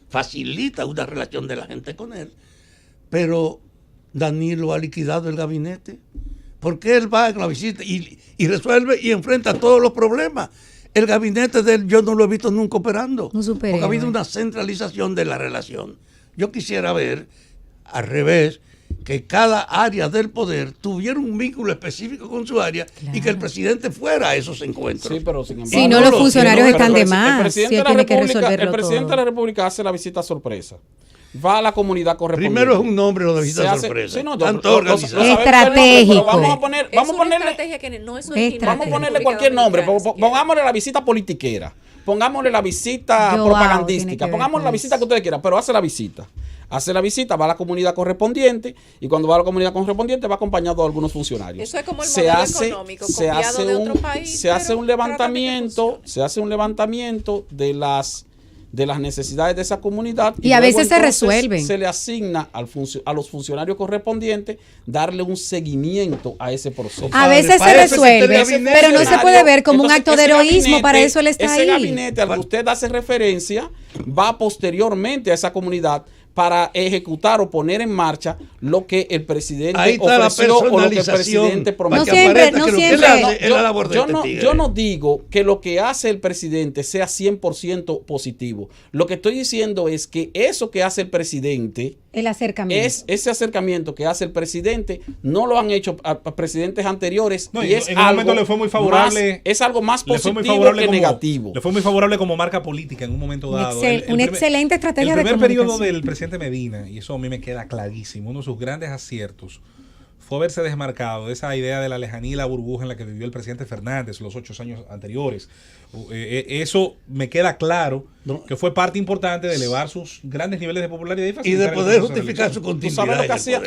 S4: Facilita una relación de la gente con él. Pero Danilo ha liquidado el gabinete. Porque él va en la visita y resuelve y enfrenta todos los problemas. El gabinete de él yo no lo he visto nunca operando. Porque ha habido una centralización de la relación. Yo quisiera ver, al revés, que cada área del poder tuviera un vínculo específico con su área y que el presidente fuera a esos encuentros.
S16: Sí, pero sin embargo,
S5: si no, los funcionarios están de más. El
S16: presidente de la República hace la visita sorpresa. Va a la comunidad correspondiente.
S4: Primero es un nombre lo de visita sorpresa.
S16: Sí, no,
S5: estratégico.
S16: Vamos a ponerle cualquier nombre. Pongámosle la visita politiquera. Pongámosle la visita propagandística. Pongámosle la visita que ustedes quieran, pero hace la visita. Va a la comunidad correspondiente y cuando va a la comunidad correspondiente va acompañado de algunos funcionarios.
S2: Eso es como el modelo económico copiado de otro país.
S16: Se hace un levantamiento de las necesidades de esa comunidad
S5: y a veces se resuelven.
S16: Se le asigna a los funcionarios correspondientes darle un seguimiento a ese proceso.
S5: A veces se resuelve, pero no se puede ver como un acto de heroísmo, para eso él está ahí.
S16: Ese gabinete al que usted hace referencia va posteriormente a esa comunidad para ejecutar o poner en marcha lo que el presidente ofreció o lo que el presidente prometió. Yo no digo que lo que hace el presidente sea 100% positivo. Lo que estoy diciendo es que eso que hace el presidente, ese acercamiento que hace el presidente, no lo han hecho a presidentes anteriores.
S3: No,
S16: y es
S3: en un momento le fue muy favorable.
S16: Es algo más positivo que negativo.
S3: Le fue muy favorable como marca política en un momento dado.
S5: Una excelente estrategia de comunicación.
S3: El primer periodo del presidente Medina, y eso a mí me queda clarísimo, uno de sus grandes aciertos fue haberse desmarcado de esa idea de la lejanía y la burbuja en la que vivió el presidente Fernández los 8 años anteriores. Eso me queda claro que fue parte importante de elevar sus grandes niveles de popularidad
S4: y de poder justificar su continuidad.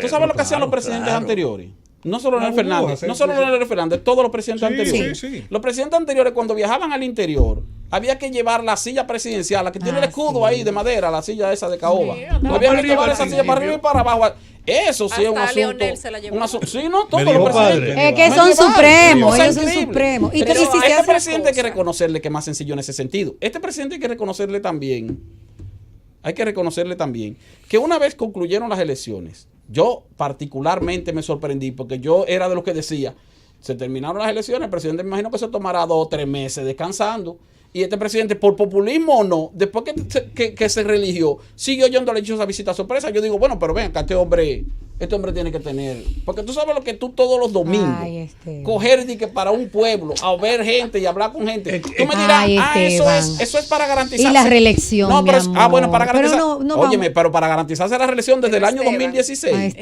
S16: ¿Tú sabes lo que hacían los presidentes anteriores? No solo Leonel Fernández, todos los presidentes anteriores.
S3: Sí.
S16: Los presidentes anteriores, cuando viajaban al interior, había que llevar la silla presidencial, la que tiene el escudo ahí de madera, la silla esa de caoba. Había que llevar esa silla para arriba y para abajo. Eso sí es un asunto. Sí, no, todos los presidentes.
S5: Es que son supremos, ellos son supremos. Y
S16: pero a este presidente hay que reconocerle que es más sencillo en ese sentido. Este presidente hay que reconocerle también que una vez concluyeron las elecciones, yo particularmente me sorprendí porque yo era de los que decía, se terminaron las elecciones, el presidente me imagino que se tomará 2 o 3 meses descansando. Y este presidente, por populismo o no, después que se religió, siguió yendo a la dichosa visita sorpresa. Yo digo, bueno, pero ven acá, este hombre tiene que tener, porque tú sabes lo que tú todos los domingos coger para un pueblo a ver gente y hablar con gente. Tú me dirás, eso es para garantizar.
S5: Y la reelección.
S16: No, pero bueno, para garantizar. Óyeme, pero para garantizarse la reelección desde el año 2016.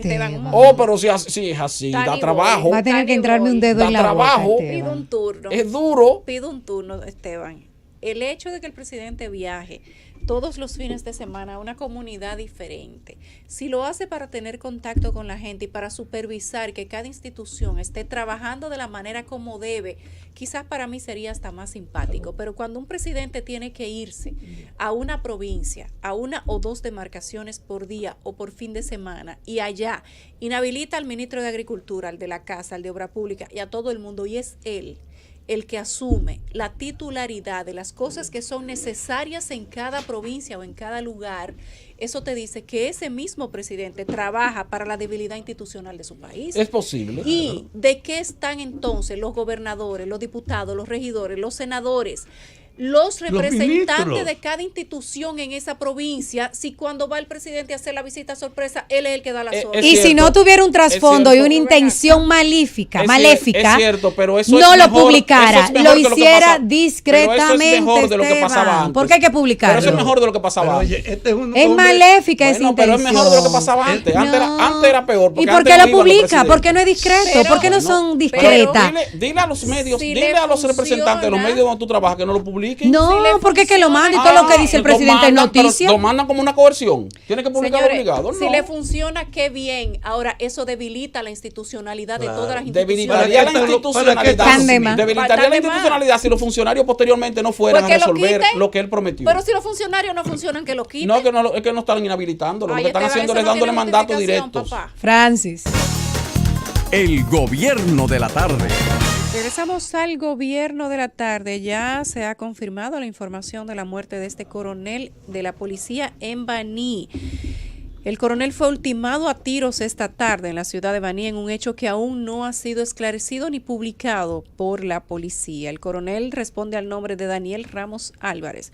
S16: Pero si es así, da trabajo.
S5: Va a tener que entrarme un dedo en la
S16: trabajo.
S2: Pido un turno.
S16: Es duro.
S2: Pido un turno, Esteban. El hecho de que el presidente viaje todos los fines de semana a una comunidad diferente, si lo hace para tener contacto con la gente y para supervisar que cada institución esté trabajando de la manera como debe, quizás para mí sería hasta más simpático. Pero cuando un presidente tiene que irse a una provincia, a 1 o 2 demarcaciones por día o por fin de semana, y allá inhabilita al ministro de Agricultura, al de la Casa, al de Obra Pública y a todo el mundo, y es él el que asume la titularidad de las cosas que son necesarias en cada provincia o en cada lugar, eso te dice que ese mismo presidente trabaja para la debilidad institucional de su país.
S16: Es posible.
S2: ¿Y de qué están entonces los gobernadores, los diputados, los regidores, los senadores, los representantes de cada institución en esa provincia, si cuando va el presidente a hacer la visita sorpresa, él es el que da las órdenes?
S5: Y si no tuviera un trasfondo y una intención maléfica,
S16: es cierto, pero eso
S5: no
S16: es
S5: lo
S16: mejor,
S5: publicara, lo hiciera discretamente.
S16: Pero eso es mejor de lo que pasaba antes.
S5: ¿Por qué hay que publicarlo?
S16: Pero eso es mejor de lo que pasaba antes.
S5: Es maléfica esa intención.
S16: Pero es mejor de lo que pasaba antes. Antes era peor.
S5: ¿Y por qué lo publica? ¿Por qué no es discreto? ¿Por qué no son discretas?
S16: Dile a los medios, dile a los representantes de los medios donde tú trabajas que no lo publiquen.
S5: No, porque es que lo manda y todo lo que dice el presidente es noticia.
S16: Lo mandan como una coerción. Tiene que publicarlo obligado.
S2: Si le funciona, qué bien. Ahora, eso debilita la institucionalidad de todas las instituciones.
S16: Debilitaría la institucionalidad si los funcionarios posteriormente no fueran a resolver lo que él prometió.
S2: Pero si los funcionarios no funcionan, que lo quiten.
S16: No, es que no están inhabilitándolo. Lo que están haciendo es dándole mandatos directos.
S5: Francis.
S1: El gobierno de la tarde.
S2: Regresamos al gobierno de la tarde. Ya se ha confirmado la información de la muerte de este coronel de la policía en Baní. El coronel fue ultimado a tiros esta tarde en la ciudad de Baní en un hecho que aún no ha sido esclarecido ni publicado por la policía. El coronel responde al nombre de Daniel Ramos Álvarez.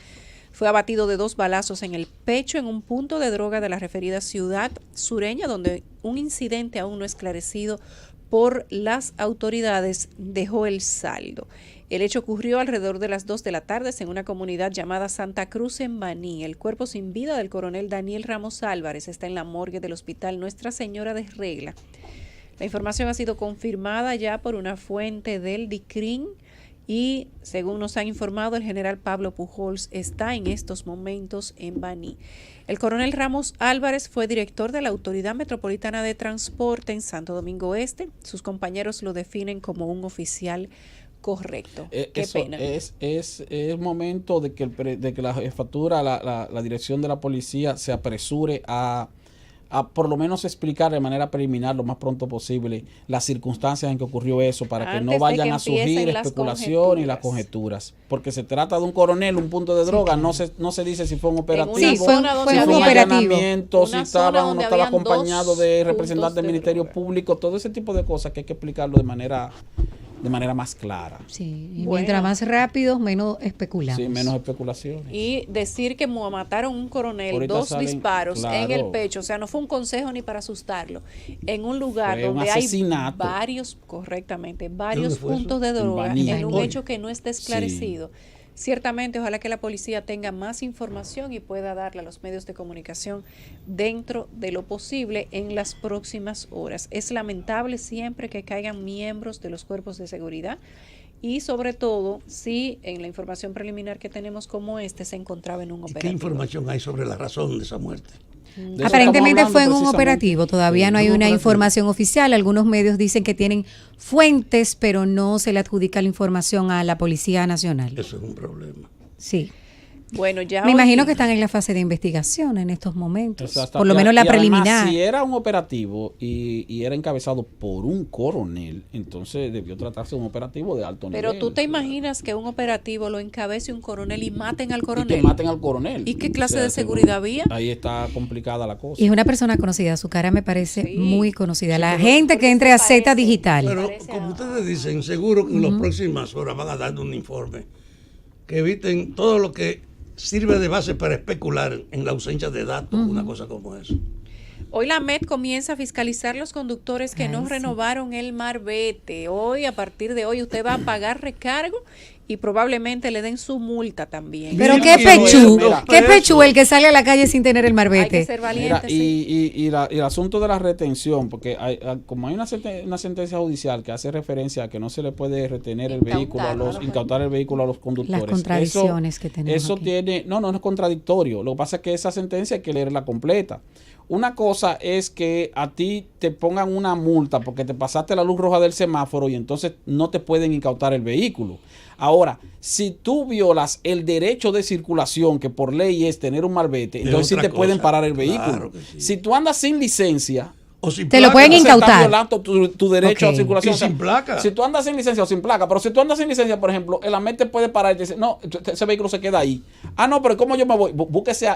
S2: Fue abatido de 2 balazos en el pecho en un punto de droga de la referida ciudad sureña, donde un incidente aún no esclarecido por las autoridades dejó el saldo. El hecho ocurrió alrededor de las 2 de la tarde en una comunidad llamada Santa Cruz en Baní. El cuerpo sin vida del coronel Daniel Ramos Álvarez está en la morgue del hospital Nuestra Señora de Regla. La información ha sido confirmada ya por una fuente del DICRIN y, según nos han informado, el general Pablo Pujols está en estos momentos en Baní. El coronel Ramos Álvarez fue director de la Autoridad Metropolitana de Transporte en Santo Domingo Este. Sus compañeros lo definen como un oficial correcto. Qué pena.
S16: Es momento de que la jefatura, la dirección de la policía se apresure a por lo menos explicar de manera preliminar lo más pronto posible las circunstancias en que ocurrió eso, para que no vayan a surgir especulaciones y las conjeturas, porque se trata de un coronel, un punto de droga, no se dice si fue un operativo,
S5: fue un
S16: allanamiento, si estaba o no estaba acompañado de representantes del Ministerio Público, todo ese tipo de cosas que hay que explicarlo de manera más clara.
S5: Sí, y mientras más rápido, menos especulamos.
S16: Sí, menos especulaciones.
S2: Y decir que mataron un coronel, ahorita 2 disparos en el pecho, o sea, no fue un consejo ni para asustarlo, en un lugar
S16: fue
S2: donde
S16: hay
S2: varios puntos de droga, en un hecho que no está esclarecido. Ciertamente, ojalá que la policía tenga más información y pueda darle a los medios de comunicación dentro de lo posible en las próximas horas. Es lamentable siempre que caigan miembros de los cuerpos de seguridad y sobre todo si en la información preliminar que tenemos como se encontraba en un operativo.
S4: ¿Qué información hay sobre la razón de esa muerte?
S5: Aparentemente fue en un operativo, todavía no hay una información oficial. Algunos medios dicen que tienen fuentes, pero no se le adjudica la información a la Policía Nacional.
S4: Eso es un problema.
S5: Sí.
S2: Bueno, ya
S5: me imagino que están en la fase de investigación en estos momentos, por lo
S16: y
S5: menos la
S16: además,
S5: preliminar.
S16: si era un operativo y era encabezado por un coronel, entonces debió tratarse de un operativo de alto nivel.
S2: Pero tú te imaginas que un operativo lo encabece un coronel y maten al coronel.
S16: Y que maten al coronel.
S2: ¿Y qué clase de seguridad había?
S16: Ahí está complicada la cosa.
S5: Y es una persona conocida, su cara me parece muy conocida. La gente que entre a Z Digital.
S4: Pero como ustedes dicen, seguro que en las próximas horas van a dar un informe que eviten todo lo que sirve de base para especular en la ausencia de datos, una cosa como eso.
S2: Hoy la MET comienza a fiscalizar los conductores que no renovaron el marbete. Hoy, a partir de hoy, usted va a pagar recargo y probablemente le den su multa también.
S5: Pero qué pechú el que sale a la calle sin tener el marbete.
S2: Hay que ser valiente.
S16: Y el asunto de la retención, porque como hay una sentencia judicial que hace referencia a que no se le puede retener el vehículo incautar el vehículo a los conductores.
S5: Las contradicciones que tenemos.
S16: Eso tiene, no es contradictorio. Lo que pasa es que esa sentencia hay que leerla completa. Una cosa es que a ti te pongan una multa porque te pasaste la luz roja del semáforo y entonces no te pueden incautar el vehículo. Ahora, si tú violas el derecho de circulación, que por ley es tener un marbete, entonces sí te pueden parar el vehículo. Si tú andas sin licencia,
S4: o sin
S5: te
S4: placa,
S5: lo pueden incautar.
S16: Estás violando tu derecho a circulación.
S4: Y sin placa.
S16: Si tú andas sin licencia o sin placa, pero si tú andas sin licencia, por ejemplo, el AMET te puede parar y te dice, no, ese vehículo se queda ahí. Ah, no, pero ¿cómo yo me voy?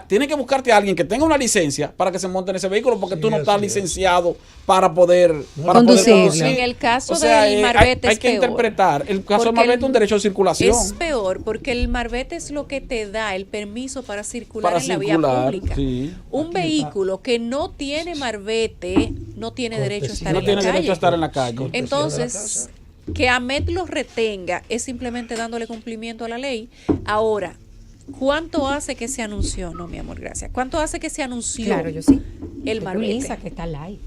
S16: Tienes que buscarte a alguien que tenga una licencia para que se monte en ese vehículo porque tú no estás licenciado para poder conducir.
S2: En el caso del marbete
S16: hay que interpretar. El caso del marbete es un derecho de circulación.
S2: Es peor porque el marbete es lo que te da el permiso para circular en la vía pública.
S16: Sí.
S2: Un vehículo que no tiene marbete no tiene derecho a estar
S16: en la calle.
S2: Entonces, que AMET los retenga es simplemente dándole cumplimiento a la ley. Ahora, ¿cuánto hace que se anunció? No, mi amor, gracias. ¿Cuánto hace que se anunció?
S5: Claro, yo sí.
S2: El marbete.
S5: Que está live.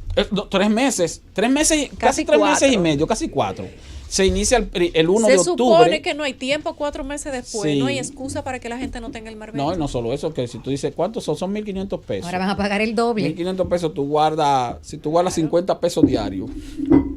S16: 3 meses, casi 3 meses y medio, casi 4. Se inicia el 1 de octubre.
S2: Se supone que no hay tiempo 4 meses después. Sí. No hay excusa para que la gente no tenga el marbete.
S16: No, y no solo eso, que si tú dices, ¿cuántos son? Son 1.500 pesos.
S5: Ahora van a pagar el doble.
S16: 1.500 pesos, si tú guardas 50 pesos diarios.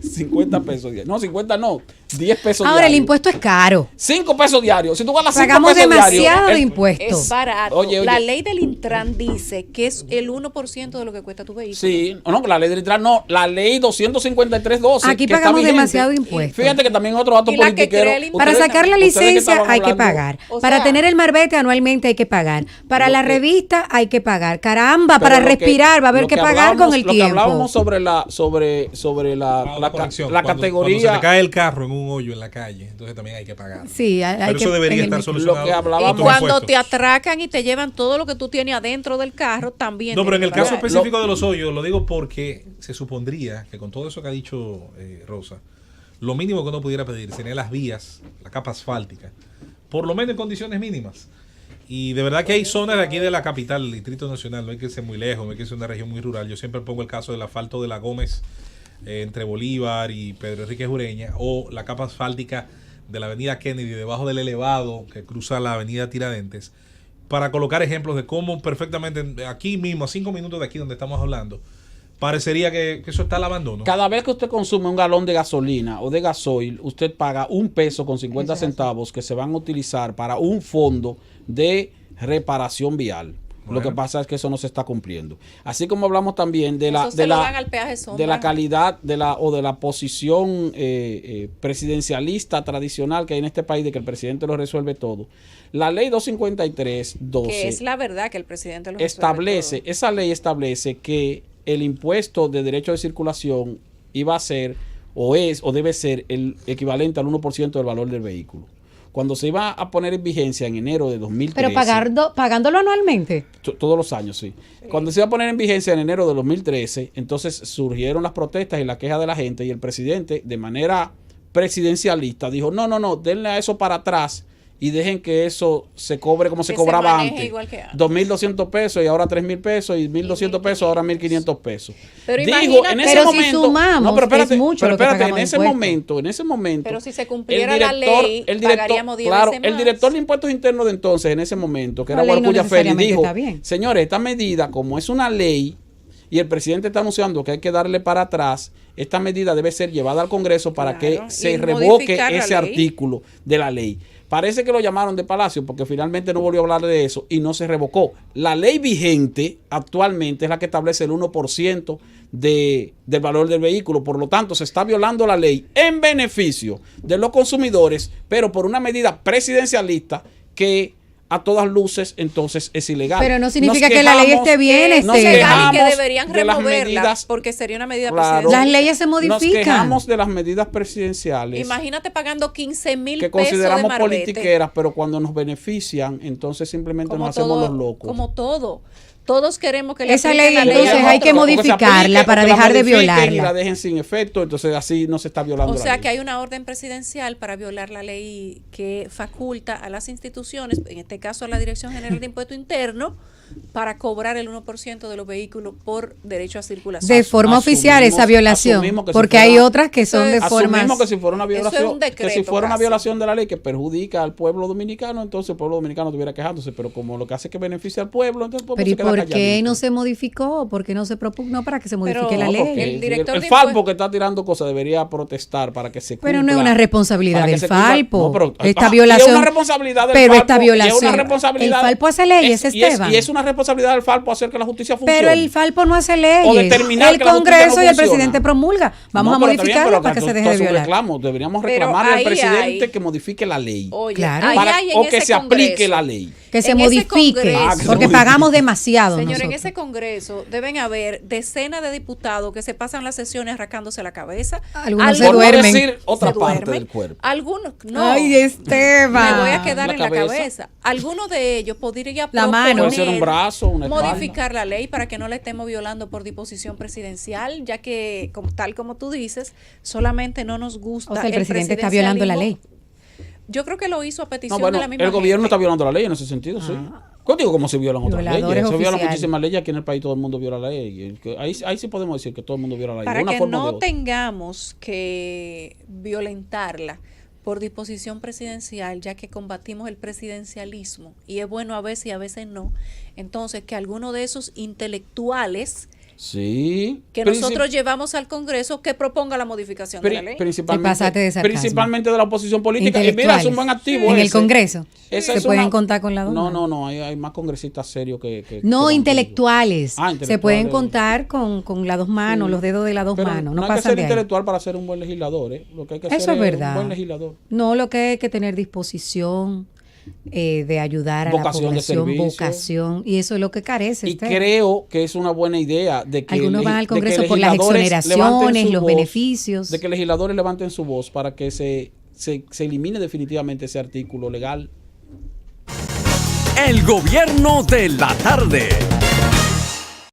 S16: 50 pesos diarios. No, 50 no, 10 pesos
S5: Ahora,
S16: diarios.
S5: el impuesto es caro.
S16: 5 pesos diarios. Si tú guardas 5
S5: Pagamos
S16: pesos diarios.
S5: demasiado de impuestos.
S2: Es barato. Oye. La ley del Intran dice que es el 1% de lo que cuesta tu vehículo.
S16: Sí, no, la ley del Intran no. La ley 253.12.
S5: Aquí pagamos demasiado impuesto.
S16: Fíjate que también otro dato politiquero.
S5: Para sacar la licencia hay que pagar. Para tener el marbete anualmente hay que pagar. Para la revista hay que pagar. Caramba, para respirar va a haber que pagar con el tiempo. Lo que
S16: hablábamos sobre la categoría.
S3: Cuando se te cae el carro en un hoyo en la calle, entonces también hay que pagar.
S5: Sí,
S3: pero eso debería estar solucionado.
S16: Lo que hablábamos,
S2: y cuando te atracan y te llevan todo lo que tú tienes adentro del carro, también.
S3: No, pero en el caso específico de los hoyos, lo digo porque se supondría que con todo eso que ha dicho Rosa, lo mínimo que uno pudiera pedir sería las vías, la capa asfáltica, por lo menos en condiciones mínimas. Y de verdad que hay zonas de aquí de la capital, el Distrito Nacional, no hay que ser muy lejos, no hay que ser una región muy rural. Yo siempre pongo el caso del asfalto de la Gómez entre Bolívar y Pedro Enrique Jureña, o la capa asfáltica de la avenida Kennedy debajo del elevado que cruza la avenida Tiradentes, para colocar ejemplos de cómo perfectamente aquí mismo, a 5 minutos de aquí donde estamos hablando, parecería que eso está al abandono.
S16: Cada vez que usted consume un galón de gasolina o de gasoil, usted paga $1.50 que se van a utilizar para un fondo de reparación vial. Bueno. Lo que pasa es que eso no se está cumpliendo. Así como hablamos también de la calidad de la posición presidencialista tradicional que hay en este país, de que el presidente lo resuelve todo. La ley 253-12,
S2: que es la verdad que el presidente lo resuelve todo.
S16: Esa ley establece que el impuesto de derecho de circulación iba a ser o debe ser el equivalente al 1% del valor del vehículo. Cuando se iba a poner en vigencia en enero de 2013.
S5: Pero pagándolo anualmente.
S16: Todos los años, sí. Cuando se iba a poner en vigencia en enero de 2013, entonces surgieron las protestas y la queja de la gente, y el presidente, de manera presidencialista, dijo, no, denle a eso para atrás y dejen que eso se cobre como se
S2: Que
S16: cobraba
S2: maneje
S16: antes.
S2: igual que antes.
S16: 2.200 pesos y ahora 3.000 pesos y 1.200 pesos ahora 1.500 pesos.
S2: Pero
S16: Digo,
S2: imagínate-
S16: en ese
S5: Pero si
S16: momento,
S5: sumamos,
S16: no, pero espérate,
S5: es mucho
S16: pero
S5: lo que
S16: espérate,
S5: pagamos
S16: en ese
S5: impuestos.
S16: momento,
S2: Pero si se cumpliera la ley, pagaríamos 10
S16: claro,
S2: veces
S16: el
S2: más.
S16: director de impuestos internos de entonces, en ese momento, que
S5: La
S16: era
S5: ley no
S16: Guarcuya Félix,
S5: necesariamente
S16: dijo,
S5: está bien.
S16: señores, esta medida, como es una ley, y el presidente está anunciando que hay que darle para atrás, esta medida debe ser llevada al Congreso para
S2: Claro,
S16: que se
S2: y
S16: revoque
S2: modificar la
S16: ese
S2: ley.
S16: artículo de la ley. Parece que lo llamaron de Palacio porque finalmente no volvió a hablar de eso y no se revocó. La ley vigente actualmente es la que establece el 1% del valor del vehículo. Por lo tanto, se está violando la ley en beneficio de los consumidores, pero por una medida presidencialista que a todas luces entonces es ilegal.
S5: Pero no significa que la ley esté bien,
S16: nos
S2: Y
S16: quejamos
S2: que deberían
S16: de las
S2: removerla
S16: medidas,
S2: porque sería una medida
S16: claro,
S2: presidencial.
S5: Las leyes se
S16: nos
S5: modifican.
S16: quejamos de las medidas presidenciales
S2: Imagínate pagando 15,000
S16: que
S2: pesos de
S16: consideramos
S2: marbete.
S16: politiqueras, pero cuando nos benefician, entonces simplemente
S2: Como
S16: nos hacemos
S2: todo,
S16: los locos.
S2: como todo. Todos queremos que le
S5: Esa
S2: apliquen
S5: ley,
S2: la
S5: entonces,
S2: a
S5: hay que
S2: otros.
S5: modificarla para dejar de
S16: Y la
S5: violarla.
S16: dejen sin efecto, entonces así no se está violando
S2: O
S16: la
S2: sea
S16: ley.
S2: que hay una orden presidencial para violar la ley que faculta a las instituciones, en este caso a la Dirección General de Impuesto Interno, para cobrar el 1% de los vehículos por derecho a circulación.
S5: De forma oficial esa violación,
S16: asumimos que si
S5: porque
S16: fuera-
S5: hay otras que son de
S16: Asumimos
S5: formas.
S16: que si fuera una
S2: Eso es
S16: violación,
S2: un decreto
S16: que si fuera una
S2: casi.
S16: violación de la ley que perjudica al pueblo dominicano, entonces el pueblo dominicano estuviera quejándose, pero como lo que hace es que beneficia al pueblo, entonces el pueblo
S5: Pero ¿y
S16: se queda
S5: por qué
S16: calladito.
S5: no se modificó? ¿Por qué no se propugnó para que se modifique la
S16: No,
S5: ley?
S16: porque
S2: El director
S16: el
S2: de
S16: Falpo
S2: impuestos-
S16: que está tirando cosas debería protestar para que se cumpla.
S5: Pero no es una responsabilidad
S16: para que
S5: del
S16: se cumpla-
S5: Falpo.
S16: No, pero-
S5: Esta
S16: y
S5: violación.
S16: es una responsabilidad del
S5: pero
S16: Falpo,
S5: esta
S16: y es
S5: violación.
S16: una responsabilidad-
S5: El Falpo hace leyes, Esteban.
S16: Y es una responsabilidad del Falpo hacer que la justicia funcione.
S5: Pero el Falpo no hace
S16: O
S5: leyes.
S16: determinar
S5: El
S16: que la justicia
S5: Congreso
S16: no
S5: y el
S16: funciona.
S5: presidente promulga. Vamos
S16: No,
S5: a
S16: pero está bien,
S5: modificarla
S16: pero
S5: para que se
S16: tú
S5: deje de
S16: haces un
S5: violar.
S16: reclamo. Deberíamos
S2: Pero
S16: reclamarle al
S2: ahí
S16: presidente
S2: hay-
S16: que modifique la ley.
S2: Oye,
S5: Claro.
S2: ahí
S16: Para-
S2: hay en
S16: o que
S2: ese
S16: se aplique
S2: Congreso-
S16: la ley.
S5: Que se
S2: en ese
S5: modifique.
S2: Congreso-
S5: Porque pagamos demasiado.
S2: Señor, en
S5: nosotros.
S2: ese Congreso deben haber decenas de diputados que se pasan las sesiones rascándose la cabeza.
S5: Algunos se
S16: Por no
S5: duermen.
S16: decir otra
S2: se
S16: parte
S2: duermen.
S16: del cuerpo.
S2: Algunos, no.
S5: Ay, Esteban.
S2: Me voy a quedar
S16: La
S2: en la
S16: cabeza.
S2: cabeza. Algunos de ellos podrían
S5: La mano.
S16: Puede ser un brazo, una espalda.
S2: modificar la ley para que no la estemos violando por disposición presidencial, ya que, tal como tú dices, solamente no nos gusta.
S5: O sea, el presidente está violando la ley.
S2: Yo creo que lo hizo a petición
S16: No, bueno,
S2: de la misma
S16: el gobierno
S2: gente.
S16: está violando la ley en ese sentido, sí. Contigo, como se violan otras
S5: Violadores
S16: leyes. Se violan
S5: oficiales.
S16: muchísimas leyes. Aquí en el país todo el mundo viola la ley. Ahí sí podemos decir que todo el mundo viola la ley.
S2: Para
S16: de una
S2: que
S16: forma o de
S2: no
S16: otra.
S2: tengamos que violentarla por disposición presidencial, ya que combatimos el presidencialismo, y es bueno a veces y a veces no, entonces que alguno de esos intelectuales
S16: Sí.
S2: que nosotros llevamos al Congreso que proponga la modificación de la ley.
S5: Pasaste de sarcasmo.
S16: Principalmente de la oposición política. Y mira,
S5: Intelectuales.
S16: es un buen activo.
S5: En el
S16: ese.
S5: Congreso.
S16: Esa
S5: se
S16: es
S5: pueden
S16: una-
S5: contar con la dos manos.
S16: No, hay más congresistas serios que
S5: No,
S16: que
S5: intelectuales.
S16: Ah,
S5: Se
S16: intelectuales.
S5: pueden contar con las dos manos,
S16: Sí.
S5: los dedos de las dos
S16: Pero
S5: manos.
S16: no
S5: No
S16: hay que
S5: pasan
S16: ser
S5: de ahí.
S16: intelectual para ser un buen legislador. Lo que hay que
S5: Eso
S16: ser
S5: es verdad.
S16: un buen legislador.
S5: No, lo que hay que tener disposición de ayudar a
S16: Vocación de
S5: la población,
S16: servicio.
S5: vocación, y eso es lo que carece.
S16: Y
S5: usted.
S16: creo que es una buena idea de que
S5: Algunos van al
S16: de que
S5: Congreso por las
S16: legisladores
S5: exoneraciones,
S16: levanten su
S5: los
S16: voz,
S5: beneficios.
S16: De que legisladores levanten su voz para que se elimine definitivamente ese artículo legal.
S1: El gobierno de la tarde.